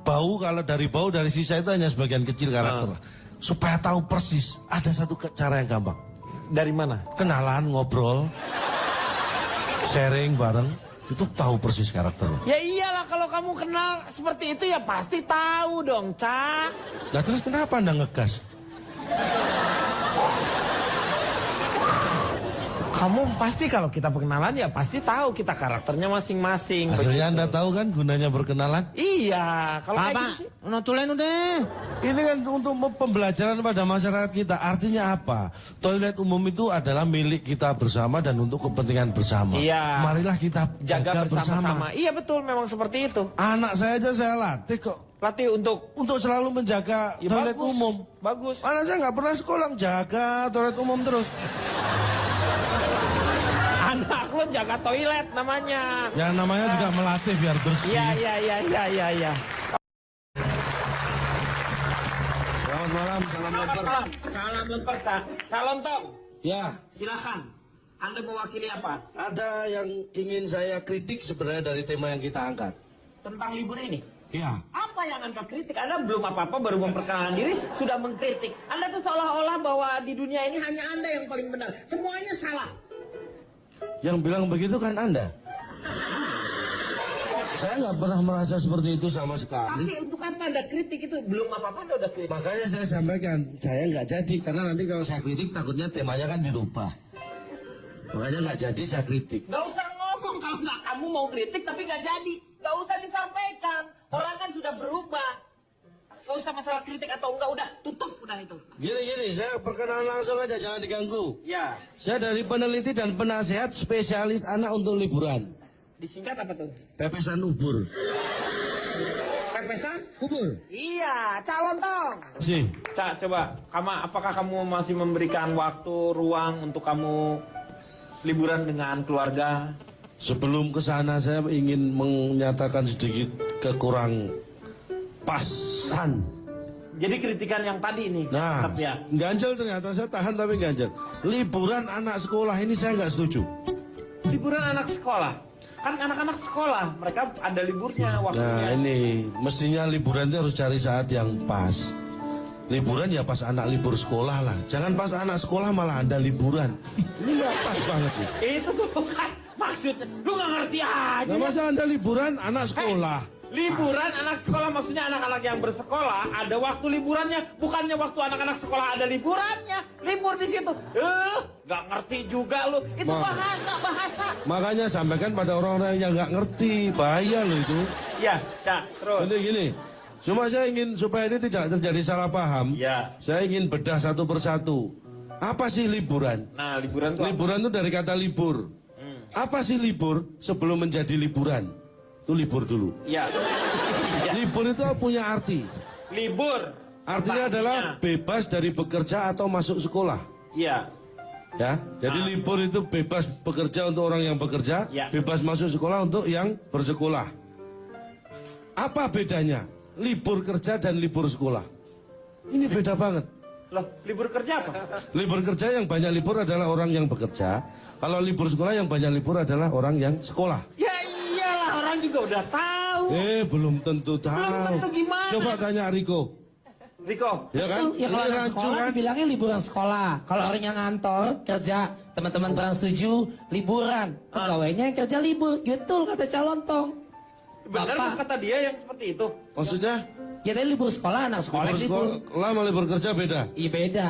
bau. Kalau dari bau dari sisa itu hanya sebagian kecil karakter. Supaya tahu persis, ada satu cara yang gampang. Dari mana? Kenalan, ngobrol, sharing bareng, itu tahu persis karakternya. Ya iyalah kalau kamu kenal seperti itu ya pasti tahu dong, Cak. Nah terus kenapa Anda ngegas? Kamu pasti kalau kita perkenalan ya pasti tahu kita karakternya masing-masing. Akhirnya begitu. Anda tahu kan gunanya berkenalan? Iya, kalau kayak Pak, gitu sih. notulen udah. Ini kan untuk pembelajaran pada masyarakat kita. Artinya apa? Toilet umum itu adalah milik kita bersama dan untuk kepentingan bersama. Iya. Marilah kita jaga bersama. Iya betul, memang seperti itu. Anak saya aja saya latih kok. Latih untuk Untuk selalu menjaga ya toilet bagus, umum. Bagus. Anak saya nggak pernah sekolah jaga toilet umum terus. Anak lo jaga toilet namanya. Yang namanya juga melatih biar bersih. Iya. Selamat malam, salam lemper. Salam lemper, calon tong. Ya, Silakan. Anda mewakili apa? ada yang ingin saya kritik sebenarnya dari tema yang kita angkat. Tentang libur ini. Ya, Apa yang Anda kritik? Anda belum apa-apa, baru memperkenalkan diri, sudah mengkritik. Anda tuh seolah-olah bahwa di dunia ini hanya Anda yang paling benar. Semuanya salah. yang bilang begitu kan Anda. Saya nggak pernah merasa seperti itu sama sekali. Tapi untuk apa Anda kritik itu? Belum apa-apa Anda udah kritik. Makanya saya sampaikan, saya nggak jadi. Karena nanti kalau saya kritik takutnya temanya kan dirubah. Makanya nggak jadi saya kritik. Gak usah ngomong kalau nggak kamu mau kritik tapi nggak jadi. Gak usah disampaikan. Orang kan sudah berubah. Gak usah masalah kritik atau enggak, udah tutup udah itu. Gini, saya perkenalan langsung aja, jangan diganggu. Ya. Saya dari peneliti dan penasehat spesialis anak untuk liburan. Disingkat apa tuh? Pepesan ubur. Pepesan? Kubur. Iya, calon tong. Sih. Cak, coba, apakah kamu masih memberikan waktu, ruang untuk kamu liburan dengan keluarga? Sebelum ke sana saya ingin menyatakan sedikit kekurang pasan. Jadi kritikan yang tadi ini. Nah, ya. ganjel ternyata saya tahan tapi ganjel. Liburan anak sekolah ini saya nggak setuju. Liburan anak sekolah. Kan anak-anak sekolah, mereka ada liburnya waktunya. Nah ini, mestinya liburan itu harus cari saat yang pas. Liburan ya pas anak libur sekolah lah. Jangan pas anak sekolah malah Anda liburan. Ini nggak pas banget nih. Itu tuh bukan maksudnya. Lu nggak ngerti aja. Nah masa Anda liburan anak sekolah? Liburan anak sekolah maksudnya anak-anak yang bersekolah ada waktu liburannya, bukannya waktu anak-anak sekolah ada liburannya. Libur di situ. Nggak ngerti juga lu. Itu bahasa. Makanya sampaikan pada orang-orang yang nggak ngerti. Bahaya loh itu. Iya, Cak, terus. Gini. Cuma saya ingin supaya ini tidak terjadi salah paham. Iya. Saya ingin bedah satu persatu. Apa sih liburan? Nah, liburan tuh Liburan itu dari kata libur. Apa sih libur sebelum menjadi liburan? Itu libur dulu. Iya. Libur itu punya arti. Libur. Artinya adalah bebas dari bekerja atau masuk sekolah. Iya. Ya, jadi libur itu bebas bekerja untuk orang yang bekerja, Ya. bebas masuk sekolah untuk yang bersekolah. Apa bedanya libur kerja dan libur sekolah? Ini beda banget. Loh, libur kerja apa? Libur kerja yang banyak libur adalah orang yang bekerja. Kalau libur sekolah yang banyak libur adalah orang yang sekolah. Ya iyalah, orang juga udah tahu. Belum tentu tahu. Belum tentu gimana? Coba tanya Riko. Riko. Ya kan? Ya kalau Ini anak rancu sekolah kan? dibilangnya liburan sekolah. Kalau orang yang ngantor, kerja, teman-teman Trans 7, liburan. Pegawainya yang kerja libur. Betul kata calon tong. Benar Bapak. kan kata dia yang seperti itu? Maksudnya? Ya tadi libur sekolah, anak sekolah Libur libur. sekolah sama libur kerja beda. Iya beda.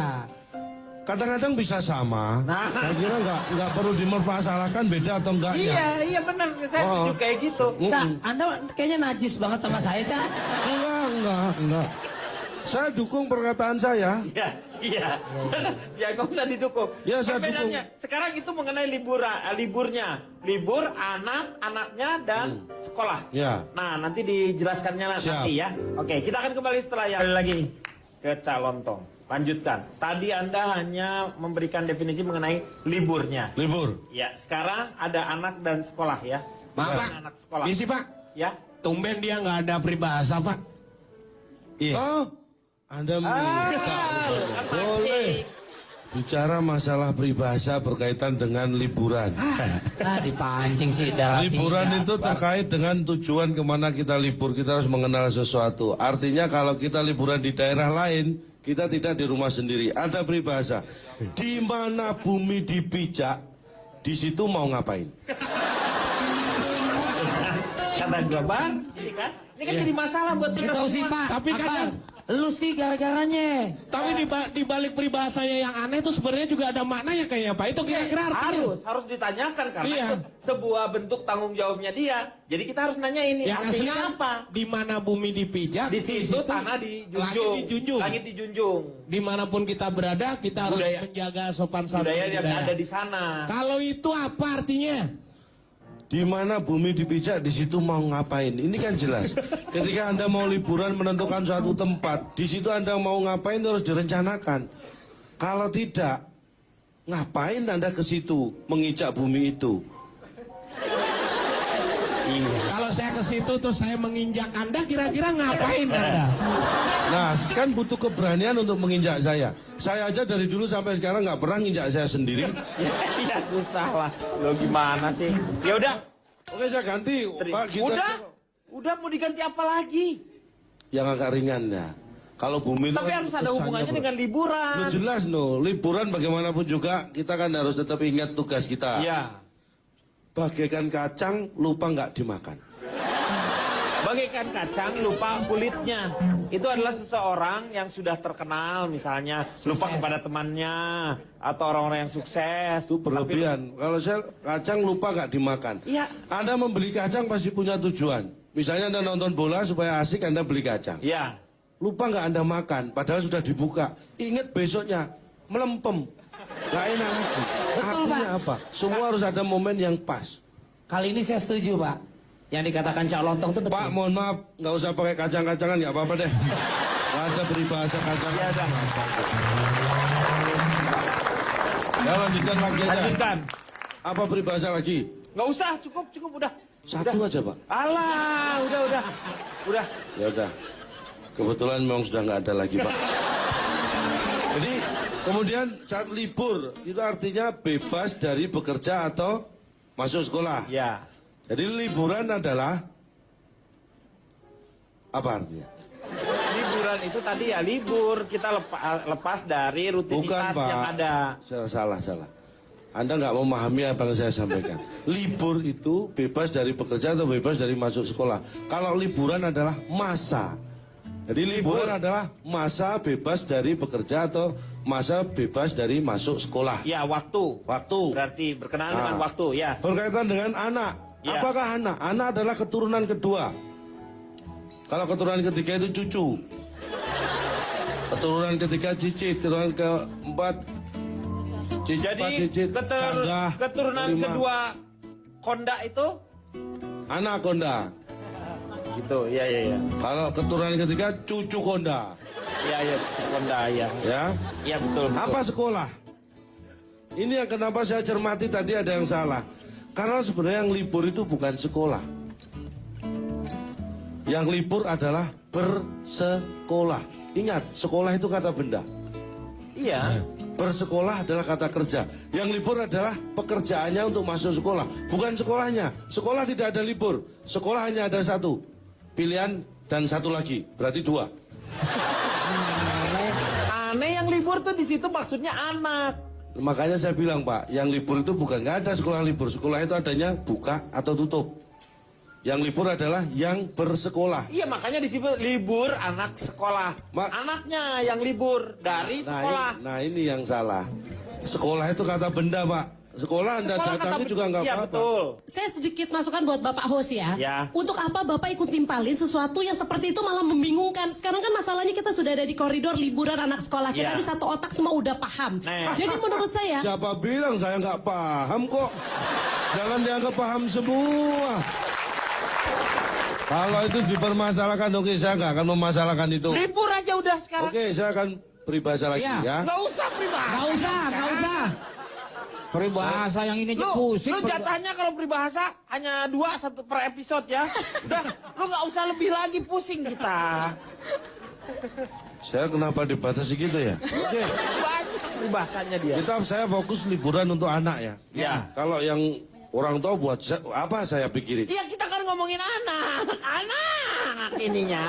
Kadang-kadang bisa sama. Nah. Saya kira nggak perlu dipermasalahkan beda atau enggaknya. Iya benar. Saya setuju kayak gitu. Cak, Anda kayaknya najis banget sama saya, Cak. Enggak. Saya dukung perkataan saya. Iya. Ya nggak usah didukung. Ya, saya Bedanya, sekarang itu mengenai liburnya. Libur anaknya dan sekolah. Ya. Nah, nanti dijelaskannya Siap. nanti ya. Oke, kita akan kembali setelah yang lagi ke calon tong. Lanjutkan. Tadi Anda hanya memberikan definisi mengenai liburnya. Libur. Ya, sekarang ada anak dan sekolah ya. Maaf, Pak. Anak sekolah. Misi, Pak. Ya. Tumben dia nggak ada peribahasa, Pak. Iya. Oh, Anda minta. Boleh. Bicara masalah peribahasa berkaitan dengan liburan. Dipancing sih. Liburan itu terkait dengan tujuan kemana kita libur. Kita harus mengenal sesuatu. Artinya kalau kita liburan di daerah lain, kita tidak di rumah sendiri. Ada peribahasa. Di mana bumi dipijak, di situ mau ngapain? Kata gua Bang, ini kan jadi masalah buat kita Tahu sih, semua. Pak. Tapi kadang- lu sih gara-garanya. Tapi di balik peribahasanya yang aneh itu sebenarnya juga ada maknanya kayaknya, Pak. Itu kira-kira artinya. harus ditanyakan karena Iya. itu sebuah bentuk tanggung jawabnya dia. Jadi kita harus nanya ini Yang asli artinya kan apa? di mana bumi dipijak, Di situ tanah dijunjung, langit dijunjung. langit dijunjung. Dimanapun kita berada, kita harus Budaya- menjaga sopan santun Budaya yang budaya. ada di sana. Kalau itu apa artinya? Di mana bumi dipijak, di situ mau ngapain? Ini kan jelas. Ketika Anda mau liburan menentukan suatu tempat, di situ Anda mau ngapain itu harus direncanakan. Kalau tidak, ngapain Anda ke situ menginjak bumi itu? Kalau saya ke situ terus saya menginjak Anda, kira-kira ngapain Anda? Nah, kan butuh keberanian untuk menginjak saya. Saya aja dari dulu sampai sekarang nggak pernah nginjak saya sendiri. Ya susah lah. Lo gimana sih? Ya udah. Oke, saya ganti. Pak, kita Udah mau diganti apa lagi? yang agak ringan ya. Kalau bumi itu Tapi kan harus ada kesannya hubungannya dengan liburan. Lu jelas no, liburan bagaimanapun juga kita kan harus tetap ingat tugas kita. Iya. Bagaikan kacang lupa nggak dimakan. Bagaikan kacang lupa kulitnya. Itu adalah seseorang yang sudah terkenal misalnya lupa kepada temannya atau orang-orang yang sukses. Itu berlebihan. Kalau saya kacang lupa nggak dimakan. Iya. Anda membeli kacang pasti punya tujuan. Misalnya Anda nonton bola supaya asik Anda beli kacang. Iya. Lupa nggak Anda makan, padahal sudah dibuka. Ingat besoknya melempem, nggak enak lagi. Betul, Artinya Pak. apa? Semua harus ada momen yang pas. Kali ini saya setuju, Pak. Yang dikatakan Cak Lontong itu betul. Pak, mohon maaf, nggak usah pakai kacang-kacangan, nggak apa-apa deh. Nggak ada peribahasa kacang. Ya lanjutkan lagi aja. Lanjutkan. Apa peribahasa lagi? Nggak usah, cukup udah. Satu aja, Pak. Alah, udah. Ya udah. Kebetulan memang sudah nggak ada lagi, Pak. Jadi kemudian saat libur itu artinya bebas dari bekerja atau masuk sekolah. Ya. Jadi liburan adalah apa artinya? Liburan itu tadi ya libur, kita lepas dari rutinitas Bukan, yang Pak. ada. Salah. Anda nggak memahami apa yang saya sampaikan. Libur itu bebas dari bekerja atau bebas dari masuk sekolah. Kalau liburan adalah masa. Jadi liburan adalah masa bebas dari bekerja atau masa bebas dari masuk sekolah. Ya, waktu. Waktu. Berarti berkenaan dengan waktu, ya. Berkaitan dengan anak. Ya. Apakah anak? Anak adalah keturunan kedua. Kalau keturunan ketiga itu cucu. Keturunan ketiga cicit, keturunan keempat cicit, Jadi canggah, keturunan kelima. kedua konda itu Anak konda. gitu, ya. Kalau keturunan ketiga cucu konda. Ya, konda ya. Ya. Ya betul. Apa sekolah? Ini yang kenapa saya cermati tadi ada yang salah. Karena sebenarnya yang libur itu bukan sekolah. Yang libur adalah bersekolah. Ingat, sekolah itu kata benda. Iya. Bersekolah adalah kata kerja. Yang libur adalah pekerjaannya untuk masuk sekolah. Bukan sekolahnya. Sekolah tidak ada libur. Sekolah hanya ada satu. Pilihan dan satu lagi. Berarti dua. Aneh yang libur tuh di situ maksudnya anak. Makanya saya bilang, Pak, yang libur itu bukan, nggak ada sekolah libur. Sekolah itu adanya buka atau tutup. Yang libur adalah yang bersekolah. Iya, makanya disebut libur anak sekolah. Anaknya yang libur dari sekolah. Nah ini yang salah. Sekolah itu kata benda, Pak. Sekolah Anda Sekolah datangi kata juga nggak Iya, apa-apa. betul. Saya sedikit masukan buat Bapak host ya. Ya. Untuk apa Bapak ikut timpalin sesuatu yang seperti itu malah membingungkan. Sekarang kan masalahnya kita sudah ada di koridor liburan anak sekolah. Kita Ya. di satu otak semua udah paham. Nah. Jadi menurut saya, Siapa bilang saya nggak paham kok? Jangan dianggap paham semua. Kalau itu dipermasalahkan, oke, saya nggak akan memasalahkan itu. Libur aja udah sekarang. Oke, saya akan peribahasa lagi Iya. ya. Nggak usah pribahasa. Nggak usah. Peribahasa yang ini aja pusing. Lu jatahnya kalau peribahasa hanya 2 satu per episode ya. Udah, lu nggak usah lebih lagi, pusing kita. Saya kenapa dibatasi gitu ya? Oke, Banyak peribahasanya dia. saya fokus liburan untuk anak ya. Ya. Kalau yang orang tua buat apa saya pikirin? Iya, kita kan ngomongin anak ininya.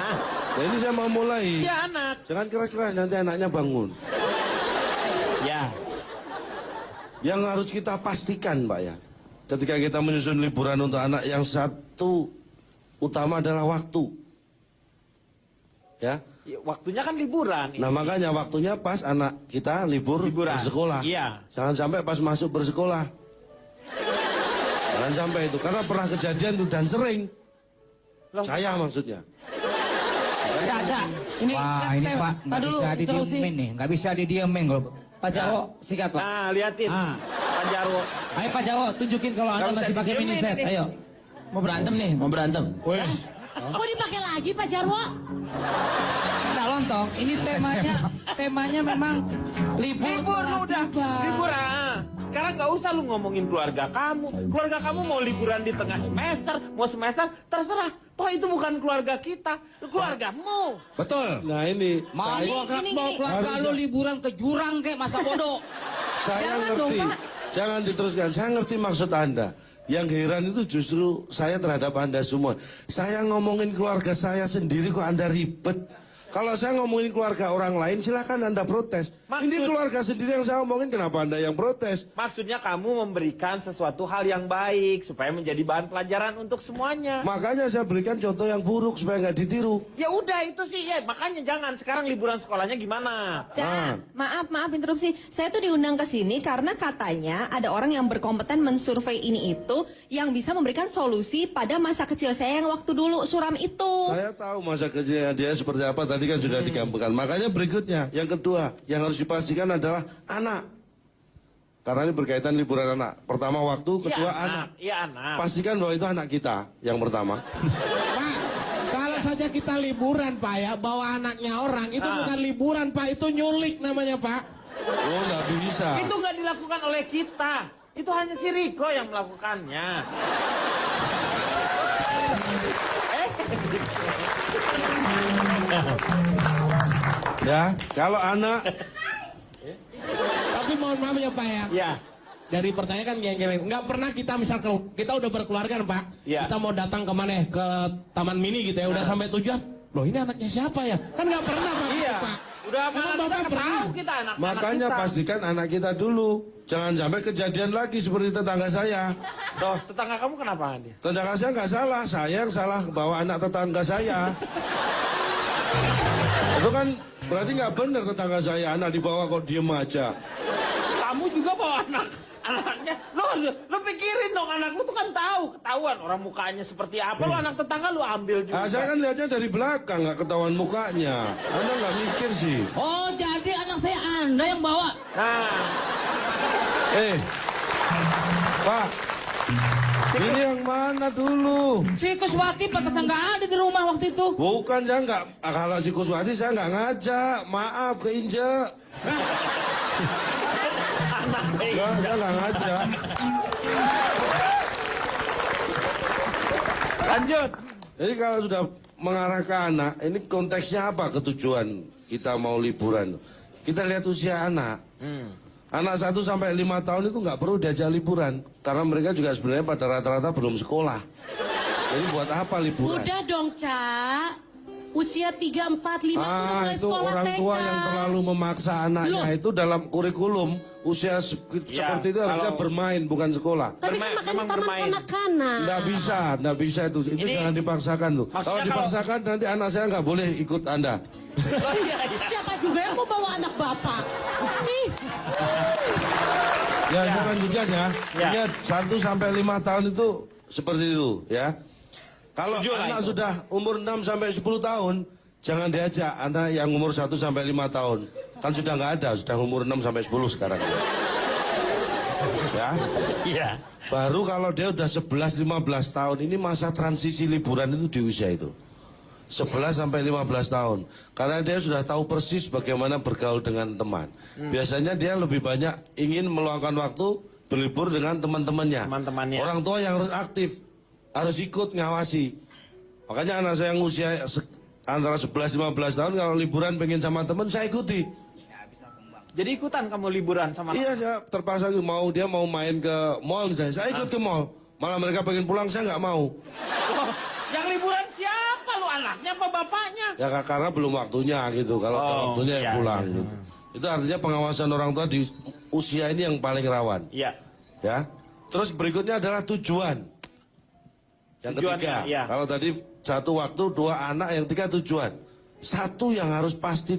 Nah, ini saya mau mulai. Iya, anak. Jangan kira-kira nanti anaknya bangun. Ya. Yang harus kita pastikan, Pak ya, ketika kita menyusun liburan untuk anak, yang satu utama adalah waktu. Ya. Ya, waktunya kan liburan. Nah makanya waktunya pas anak kita liburan. Bersekolah. Iya. Jangan sampai pas masuk bersekolah. Jangan sampai itu, karena pernah kejadian itu dan sering. Loh. Saya maksudnya. Caca, ini Wah, ini Pak, nggak bisa didiemin nih. Nggak bisa didiemin kalau Pak Jarwo, sikat Pak. Nah, liatin. Ah. Pak Jarwo. Ayo Pak Jarwo, tunjukin kalau Anda Nggak masih usah pakai mini didiemin set. ini. Ayo. Mau berantem nih, mau berantem. kok dipakai lagi Pak Jarwo? Cak Lontong, ini temanya memang Libur lu udah. Liburan. Sekarang nggak usah lu ngomongin keluarga kamu. Keluarga kamu mau liburan di tengah semester, mau semester, terserah. Toh itu bukan keluarga kita, keluargamu. Betul. Nah ini, Mau keluarga Harusnya. lu liburan ke jurang kayak masa bodoh. saya ngerti. Jangan diteruskan, saya ngerti maksud Anda. Yang heran itu justru saya terhadap Anda semua. Saya ngomongin keluarga saya sendiri kok Anda ribet. Kalau saya ngomongin keluarga orang lain, silakan Anda protes. Ini keluarga sendiri yang saya ngomongin, kenapa Anda yang protes? Maksudnya kamu memberikan sesuatu hal yang baik supaya menjadi bahan pelajaran untuk semuanya. Makanya saya berikan contoh yang buruk supaya nggak ditiru. Ya udah itu sih ya, makanya jangan sekarang liburan sekolahnya gimana? Ah. Maaf interupsi. Saya tuh diundang ke sini karena katanya ada orang yang berkompeten mensurvei ini itu yang bisa memberikan solusi pada masa kecil saya yang waktu dulu suram itu. Saya tahu masa kecilnya dia seperti apa, tadi kan sudah digambarkan. Makanya berikutnya, yang kedua, yang harus dipastikan adalah anak. Karena ini berkaitan liburan anak. Pertama waktu, kedua anak. Iya anak. Pastikan bahwa itu anak kita yang pertama. Pak, kalau saja kita liburan Pak ya, bawa anaknya orang, itu bukan liburan Pak, itu nyulik namanya Pak. Oh, nggak bisa. Itu nggak dilakukan oleh kita. Itu hanya si Riko yang melakukannya. Ya, kalau anak. Tapi mohon maaf ya Pak ya. Ya. Dari pertanyaan kan geng-geng, nggak pernah kita misal kita udah berkeluarga Pak, Ya. kita mau datang kemana ke Taman Mini gitu ya, udah sampai tujuan, loh ini anaknya siapa ya? Kan nggak pernah Pak. Iya. Pak. Udah Emang mana Bapak kita pernah? tahu kita anak. Makanya pastikan anak kita dulu. Jangan sampai kejadian lagi seperti tetangga saya. Tuh, tetangga kamu kenapa dia? Tetangga saya nggak salah, saya yang salah bawa anak tetangga saya. Itu kan berarti nggak benar tetangga saya, anak dibawa kok diem aja. Kamu juga bawa anaknya. Lu pikirin dong, anak lu tuh kan tahu, ketahuan orang mukanya seperti apa. Lu anak tetangga lu ambil juga. Nah, saya kan lihatnya dari belakang, nggak ketahuan mukanya. Anda nggak mikir sih. Oh, jadi anak saya Anda yang bawa. Nah, Pak, ini yang mana dulu? Si Kuswati pantesan nggak ada di rumah waktu itu. Bukan, saya nggak, kalau si Kuswati saya nggak ngajak, maaf ke Inje. Nggak, saya nggak ngajak. lanjut. Jadi kalau sudah mengarah ke anak, ini konteksnya apa ketujuan kita mau liburan? Kita lihat usia anak. Anak 1 sampai 5 tahun itu nggak perlu diajak liburan. Karena mereka juga sebenarnya pada rata-rata belum sekolah. Jadi buat apa liburan? Udah dong, Cak. Usia 3, 4, 5 tuh udah mulai Itu sekolah orang tua TK. yang terlalu memaksa anaknya itu dalam kurikulum. Usia seperti itu harusnya bermain, bukan sekolah. Tapi kan makanya memang taman bermain. kanak-kanak. Nggak bisa itu. Itu jangan dipaksakan tuh. Kalau maksudnya dipaksakan nanti anak saya nggak boleh ikut Anda. Siapa juga yang mau bawa anak bapak? Ih, Ya, itu lanjutkan ya. Ya. Ingat 1 sampai 5 tahun itu seperti itu ya. Kalau Setuju lah anak itu. sudah umur 6 sampai 10 tahun, jangan diajak anak yang umur 1 sampai 5 tahun. Kan sudah nggak ada, sudah umur 6 sampai 10 sekarang. Ya. Iya. Baru kalau dia udah 11-15 tahun, ini masa transisi liburan itu di usia itu. 11 sampai 15 tahun. Karena dia sudah tahu persis bagaimana bergaul dengan teman. Biasanya dia lebih banyak ingin meluangkan waktu berlibur dengan teman-temannya. Teman-temannya. Orang tua yang harus aktif, harus ikut ngawasi. Makanya anak saya yang usia antara 11-15 tahun kalau liburan pengen sama teman, saya ikuti. Jadi ikutan kamu liburan sama Iya, saya terpaksa dia mau main ke mall misalnya, saya ikut ke mall. Malah mereka pengen pulang, saya nggak mau. Yang liburan siapa lu, anaknya apa bapaknya? Ya karena belum waktunya gitu. Kalau udah waktunya yang iya, pulang gitu. Itu artinya pengawasan orang tua di usia ini yang paling rawan. Iya. Ya. Terus berikutnya adalah tujuan. Yang Tujuannya, ketiga. iya. Kalau tadi 1 waktu, 2 anak, yang 3 tujuan. 1 yang harus pasti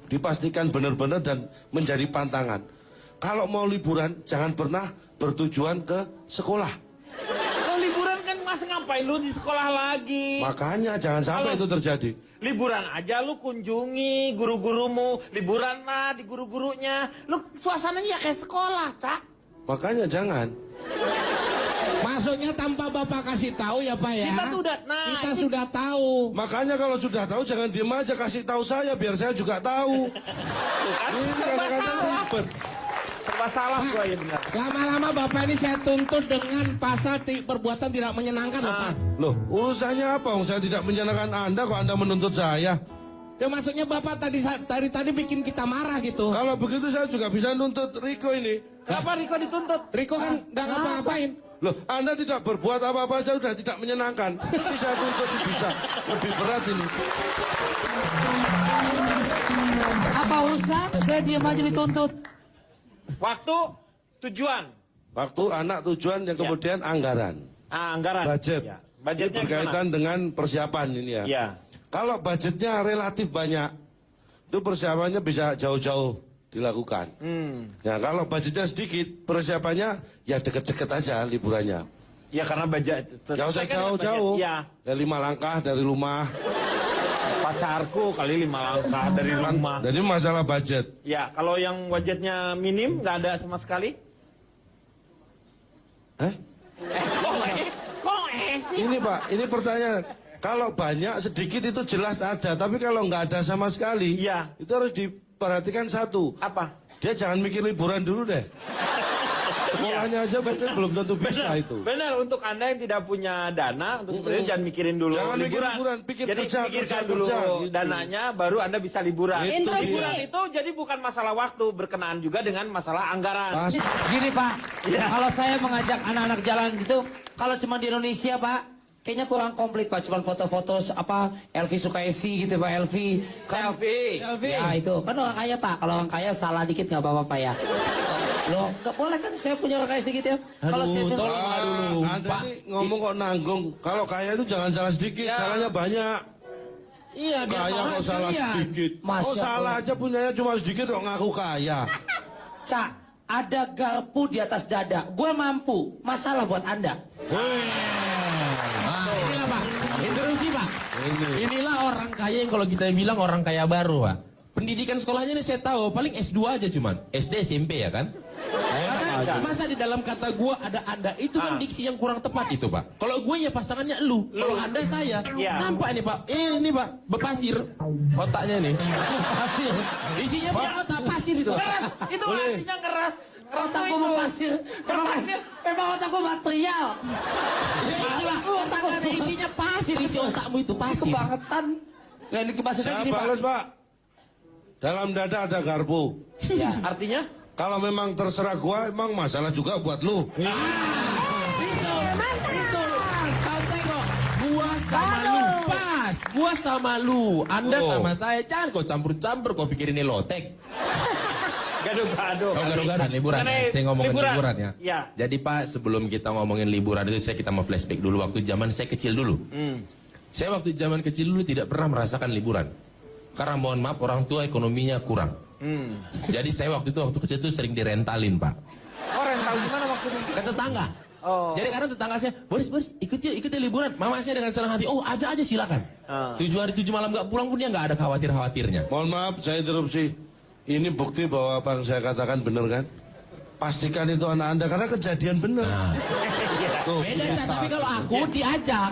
dipastikan benar-benar dan menjadi pantangan. Kalau mau liburan, jangan pernah bertujuan ke sekolah. Kalau liburan kan masih ngapain lu di sekolah lagi? Makanya jangan sampai itu terjadi. Liburan aja lu kunjungi guru-gurumu, liburan mah di guru-gurunya. Lu suasananya ya kayak sekolah, Cak. Makanya jangan. Maksudnya tanpa Bapak kasih tahu ya Pak ya. Kita tuh udah, Kita sudah tahu. Makanya kalau sudah tahu jangan diem aja, kasih tahu saya biar saya juga tahu. Ini kadang-kadang ribet. serba salah gua ya benar. Lama-lama Bapak ini saya tuntut dengan pasal perbuatan tidak menyenangkan loh Pak. Loh, urusannya apa? Saya tidak menyenangkan Anda kok Anda menuntut saya. Ya maksudnya Bapak tadi bikin kita marah gitu. Kalau begitu saya juga bisa nuntut Riko ini. Kenapa Riko dituntut? Riko kan nggak ngapa-ngapain. Loh, Anda tidak berbuat apa-apa saja sudah tidak menyenangkan. Nanti saya tuntut bisa lebih berat ini. Apa urusan? Saya diam aja dituntut. Waktu, tujuan. Waktu, anak, tujuan, yang kemudian anggaran. Anggaran. Budget. Ya. Ini Budgetnya berkaitan dengan persiapan ini ya. Ya. Kalau budgetnya relatif banyak, itu persiapannya bisa jauh-jauh dilakukan. Ya, kalau budgetnya sedikit, persiapannya ya deket-deket aja liburannya. Ya karena budget. Gak usah jauh-jauh. Ya. Ya 5 langkah dari rumah. Pacarku kali 5 langkah dari rumah. Jadi masalah budget. Ya, kalau yang budgetnya minim, nggak ada sama sekali. Hah? Kok sih? Ini Pak, ini pertanyaan. Kalau banyak sedikit itu jelas ada, tapi kalau nggak ada sama sekali, Iya. itu harus diperhatikan satu. Apa? Dia jangan mikir liburan dulu deh. Sekolahnya aja mungkin belum tentu bisa itu. Benar, untuk Anda yang tidak punya dana, untuk sebenarnya jangan mikirin dulu Jangan mikir liburan, pikir jadi kerja, pikirkan kerja, dulu kerja, gitu. dananya, baru Anda bisa liburan. Itu Liburan dia. itu jadi bukan masalah waktu, berkenaan juga dengan masalah anggaran. Pas. Gini Pak, Iya. kalau saya mengajak anak-anak jalan gitu, kalau cuma di Indonesia Pak, kayaknya kurang komplit Pak. Cuma foto-foto apa Elvi Sukaisi gitu Pak, Elvi. Selfie. Ya itu, kan orang kaya Pak. Kalau orang kaya salah dikit nggak apa-apa Pak ya. Loh, nggak boleh kan? Saya punya orang kaya sedikit ya. Kalau saya bilang, Anda ini ngomong kok nanggung. Kalau kaya itu jangan salah sedikit, salahnya banyak. Iya, biar Kaya orang kok salah sekalian. sedikit. Masya Oh salah Allah. aja punyanya cuma sedikit kok ngaku kaya. Cak, ada garpu di atas dada. Gue mampu. Masalah buat Anda. Inilah Pak, interupsi Pak. Inilah orang kaya yang kalau kita bilang orang kaya baru Pak. Pendidikan sekolahnya ini saya tahu paling S2 aja cuman. SD SMP ya kan? Karena masa di dalam kata gua ada Anda itu kan diksi yang kurang tepat itu Pak. Kalau gue ya pasangannya lu, kalau Anda saya. Iya. Nampak ini Pak, ini Pak, berpasir otaknya nih. Pasir. Isinya bukan otak pasir itu. Keras. Itu artinya keras. Otakku mau pasir. Memang otakku material. Ya itulah otak ada isinya pasir, isi otakmu itu pasir. Kebangetan. Nah, ini maksudnya Saya gini Pak. balas Pak. Dalam dada ada garpu. Ya, artinya? Kalau memang terserah gua, emang masalah juga buat lu. Itu. Kau tengok, gua sama lu pas. Gua sama lu, Anda Oh. sama saya. Jangan kau campur-campur, kau pikir ini lotek. Gaduh-gaduh. Oh, gaduh-gaduh liburan. Mengenai Saya ngomongin liburan ya. Ya. Jadi Pak, sebelum kita ngomongin liburan itu kita mau flashback dulu waktu zaman saya kecil dulu. Saya waktu zaman kecil dulu tidak pernah merasakan liburan. Karena mohon maaf orang tua ekonominya kurang. Jadi saya waktu kecil itu sering direntalin Pak. Oh, rental gimana maksudnya? Ke tetangga. Oh. Jadi karena tetangga saya, Boris, ikut ya liburan. Mama saya dengan senang hati, oh aja silakan. 7 hari 7 malam nggak pulang pun dia nggak ada khawatir-khawatirnya. Mohon maaf, saya interupsi. Ini bukti bahwa apa yang saya katakan benar kan? Pastikan itu anak Anda karena kejadian benar. Tuh. Beda Cak, tapi kalau aku diajak.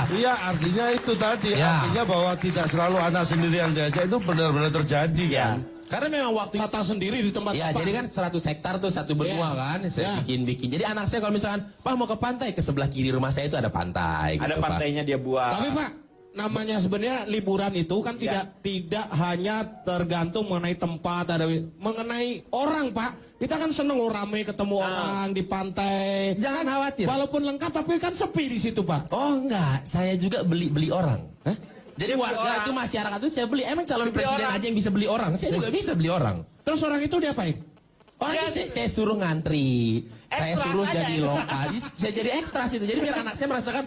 Iya, artinya itu tadi. Ya. Artinya bahwa tidak selalu anak sendiri yang diajak itu benar-benar terjadi kan? Karena memang waktu tata sendiri di tempat. Ya, jadi kan 100 hektar tuh satu benua kan, saya bikin. Jadi anak saya kalau misalkan, Pak mau ke pantai, ke sebelah kiri rumah saya itu ada pantai. Ada gitu, Pak. pantainya dia buat. Tapi Pak, namanya sebenarnya liburan itu kan tidak hanya tergantung mengenai tempat, ada mengenai orang Pak. Kita kan seneng ramai ketemu orang di pantai. Jangan khawatir. Walaupun lengkap tapi kan sepi di situ Pak. Oh enggak, saya juga beli orang. Hah? Jadi warga itu masyarakat itu saya beli. Emang calon presiden aja yang bisa beli orang. Saya juga bisa beli orang. Terus orang itu diapain? Oh, saya suruh ngantri. Saya Ekstras suruh aja, jadi ekstras. lokal. Saya jadi ekstras itu. Jadi biar anak saya merasakan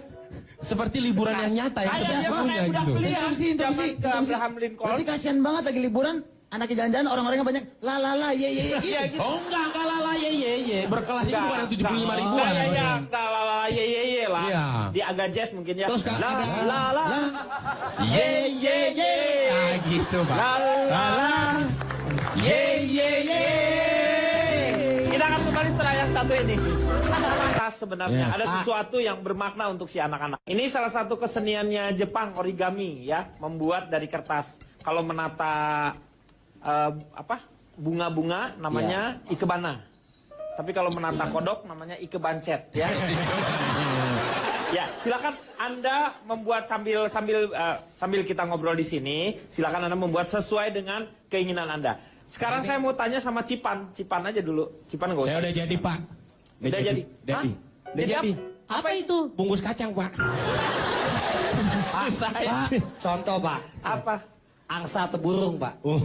seperti liburan yang nyata yang Dia sebenarnya pakai budak gitu. belia. Zaman ke Abraham Lincoln. Berarti kasihan banget lagi liburan, anaknya jalan-jalan, orang-orangnya banyak la ye. Iya, gitu. Oh enggak lala ye. Berkelas itu bukan yang 75 ribuan. Ya, la ye lah. Iya. Di agak jazz mungkin ya. Terus la ada- la. Ye. Ah gitu Pak. La. Ye. Kita akan kembali setelah yang satu ini. Sebenarnya ada sesuatu yang bermakna untuk si anak-anak. Ini salah satu keseniannya Jepang, origami ya, membuat dari kertas. Kalau menata bunga-bunga namanya ikebana. Tapi kalau menata kodok namanya ikebancet ya. Ya, silakan Anda membuat sambil kita ngobrol di sini, silakan Anda membuat sesuai dengan keinginan Anda. Sekarang saya mau tanya sama Cipan aja dulu. Cipan nggak usah. Saya udah jadi Pak. Udah jadi. Jadi. Udah jadi. Apa itu? Bungkus kacang Pak. Saya. Contoh Pak, Apa? angsa atau burung Pak. Aku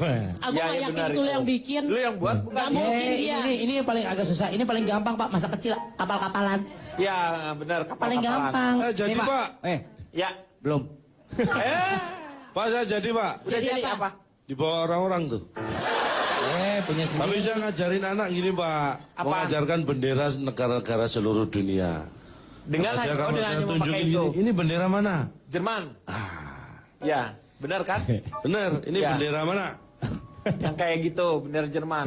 Ya, nggak ya yakin benar itu itu. yang bikin. Lu yang buat bukan? Nggak mungkin dia. Ini yang paling agak susah. Ini paling gampang Pak, masa kecil kapal-kapalan. Ya, benar kapal-kapalan. Paling gampang. Jadi Nih, Pak, Ya. Belum. Pak saya jadi Pak. Udah Jadi jadi apa? apa? Dibawa orang-orang tuh. Punya Tapi saya ngajarin anak gini Pak. Apa? Mengajarkan bendera negara-negara seluruh dunia. Dengan Kalau saya, hanya kalau dengan saya hanya tunjukin memakai itu. ini bendera mana? Jerman. Ya, benar kan? Bener, ini Ya. bendera mana? Yang kayak gitu, bendera Jerman.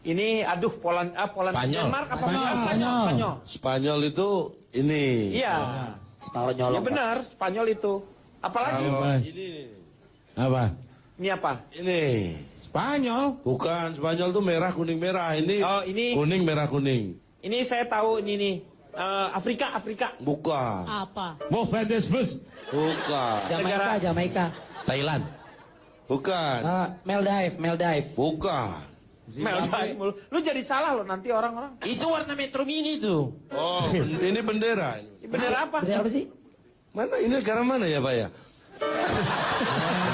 Ini aduh Poland Spanyol. Denmark apa Spanyol? Spanyol itu ini. Iya. Spanyol. Ya benar, Spanyol itu. Apalagi? Kalau ini. Apa? Ini apa? Ini. Spanyol. Bukan, Spanyol tuh merah kuning merah. Ini, Oh, ini. kuning merah kuning. Ini saya tahu ini nih. Afrika. Bukan. Apa? Mofendesbus. Bukan. Jamaika. Thailand. Bukan. Maldive. Bukan. Maldives mulu. Lu jadi salah loh nanti orang-orang. Itu warna Metro Mini tuh. Oh, ini bendera. Bener apa? Bener apa sih? Mana ini negara mana ya Pak ya?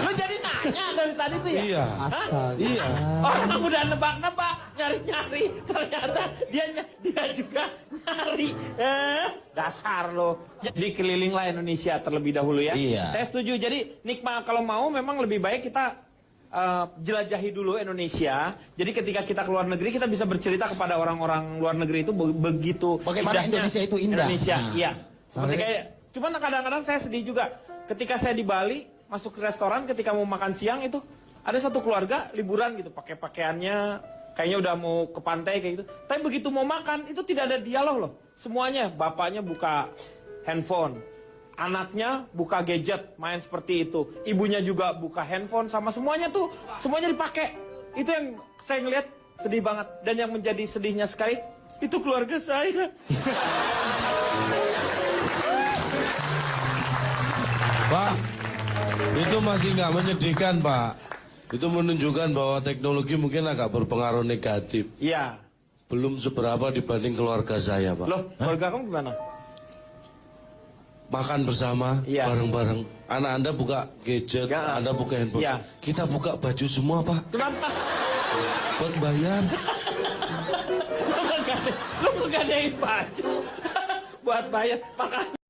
Lu jadi nanya dari tadi tuh ya? Iya. Iya. Orang udah nebak-nebak, nyari-nyari, ternyata dia juga nyari. Dasar lo. Jadi kelilinglah Indonesia terlebih dahulu ya. Iya. Saya setuju. Jadi Nikma kalau mau memang lebih baik kita jelajahi dulu Indonesia. Jadi ketika kita keluar negeri kita bisa bercerita kepada orang-orang luar negeri itu begitu Bagaimana indahnya Indonesia itu indah. Indonesia, Nah. iya. Seperti kayak cuman kadang-kadang saya sedih juga ketika saya di Bali masuk ke restoran ketika mau makan siang itu ada satu keluarga liburan gitu pakai pakaiannya kayaknya udah mau ke pantai kayak gitu. Tapi begitu mau makan itu tidak ada dialog loh. Semuanya bapaknya buka handphone, anaknya buka gadget main seperti itu, ibunya juga buka handphone sama semuanya dipakai. Itu yang saya ngeliat sedih banget dan yang menjadi sedihnya sekali itu keluarga saya. Pak, itu masih nggak menyedihkan Pak. Itu menunjukkan bahwa teknologi mungkin agak berpengaruh negatif. Iya. Belum seberapa dibanding keluarga saya Pak. Loh, keluarga kamu gimana? Makan bersama, Iya. bareng-bareng. Anak Anda buka gadget, Ya. Anda buka handphone. Iya. Kita buka baju semua Pak. Kenapa? Buat bayar. Lu ngadain baju buat bayar. Makanya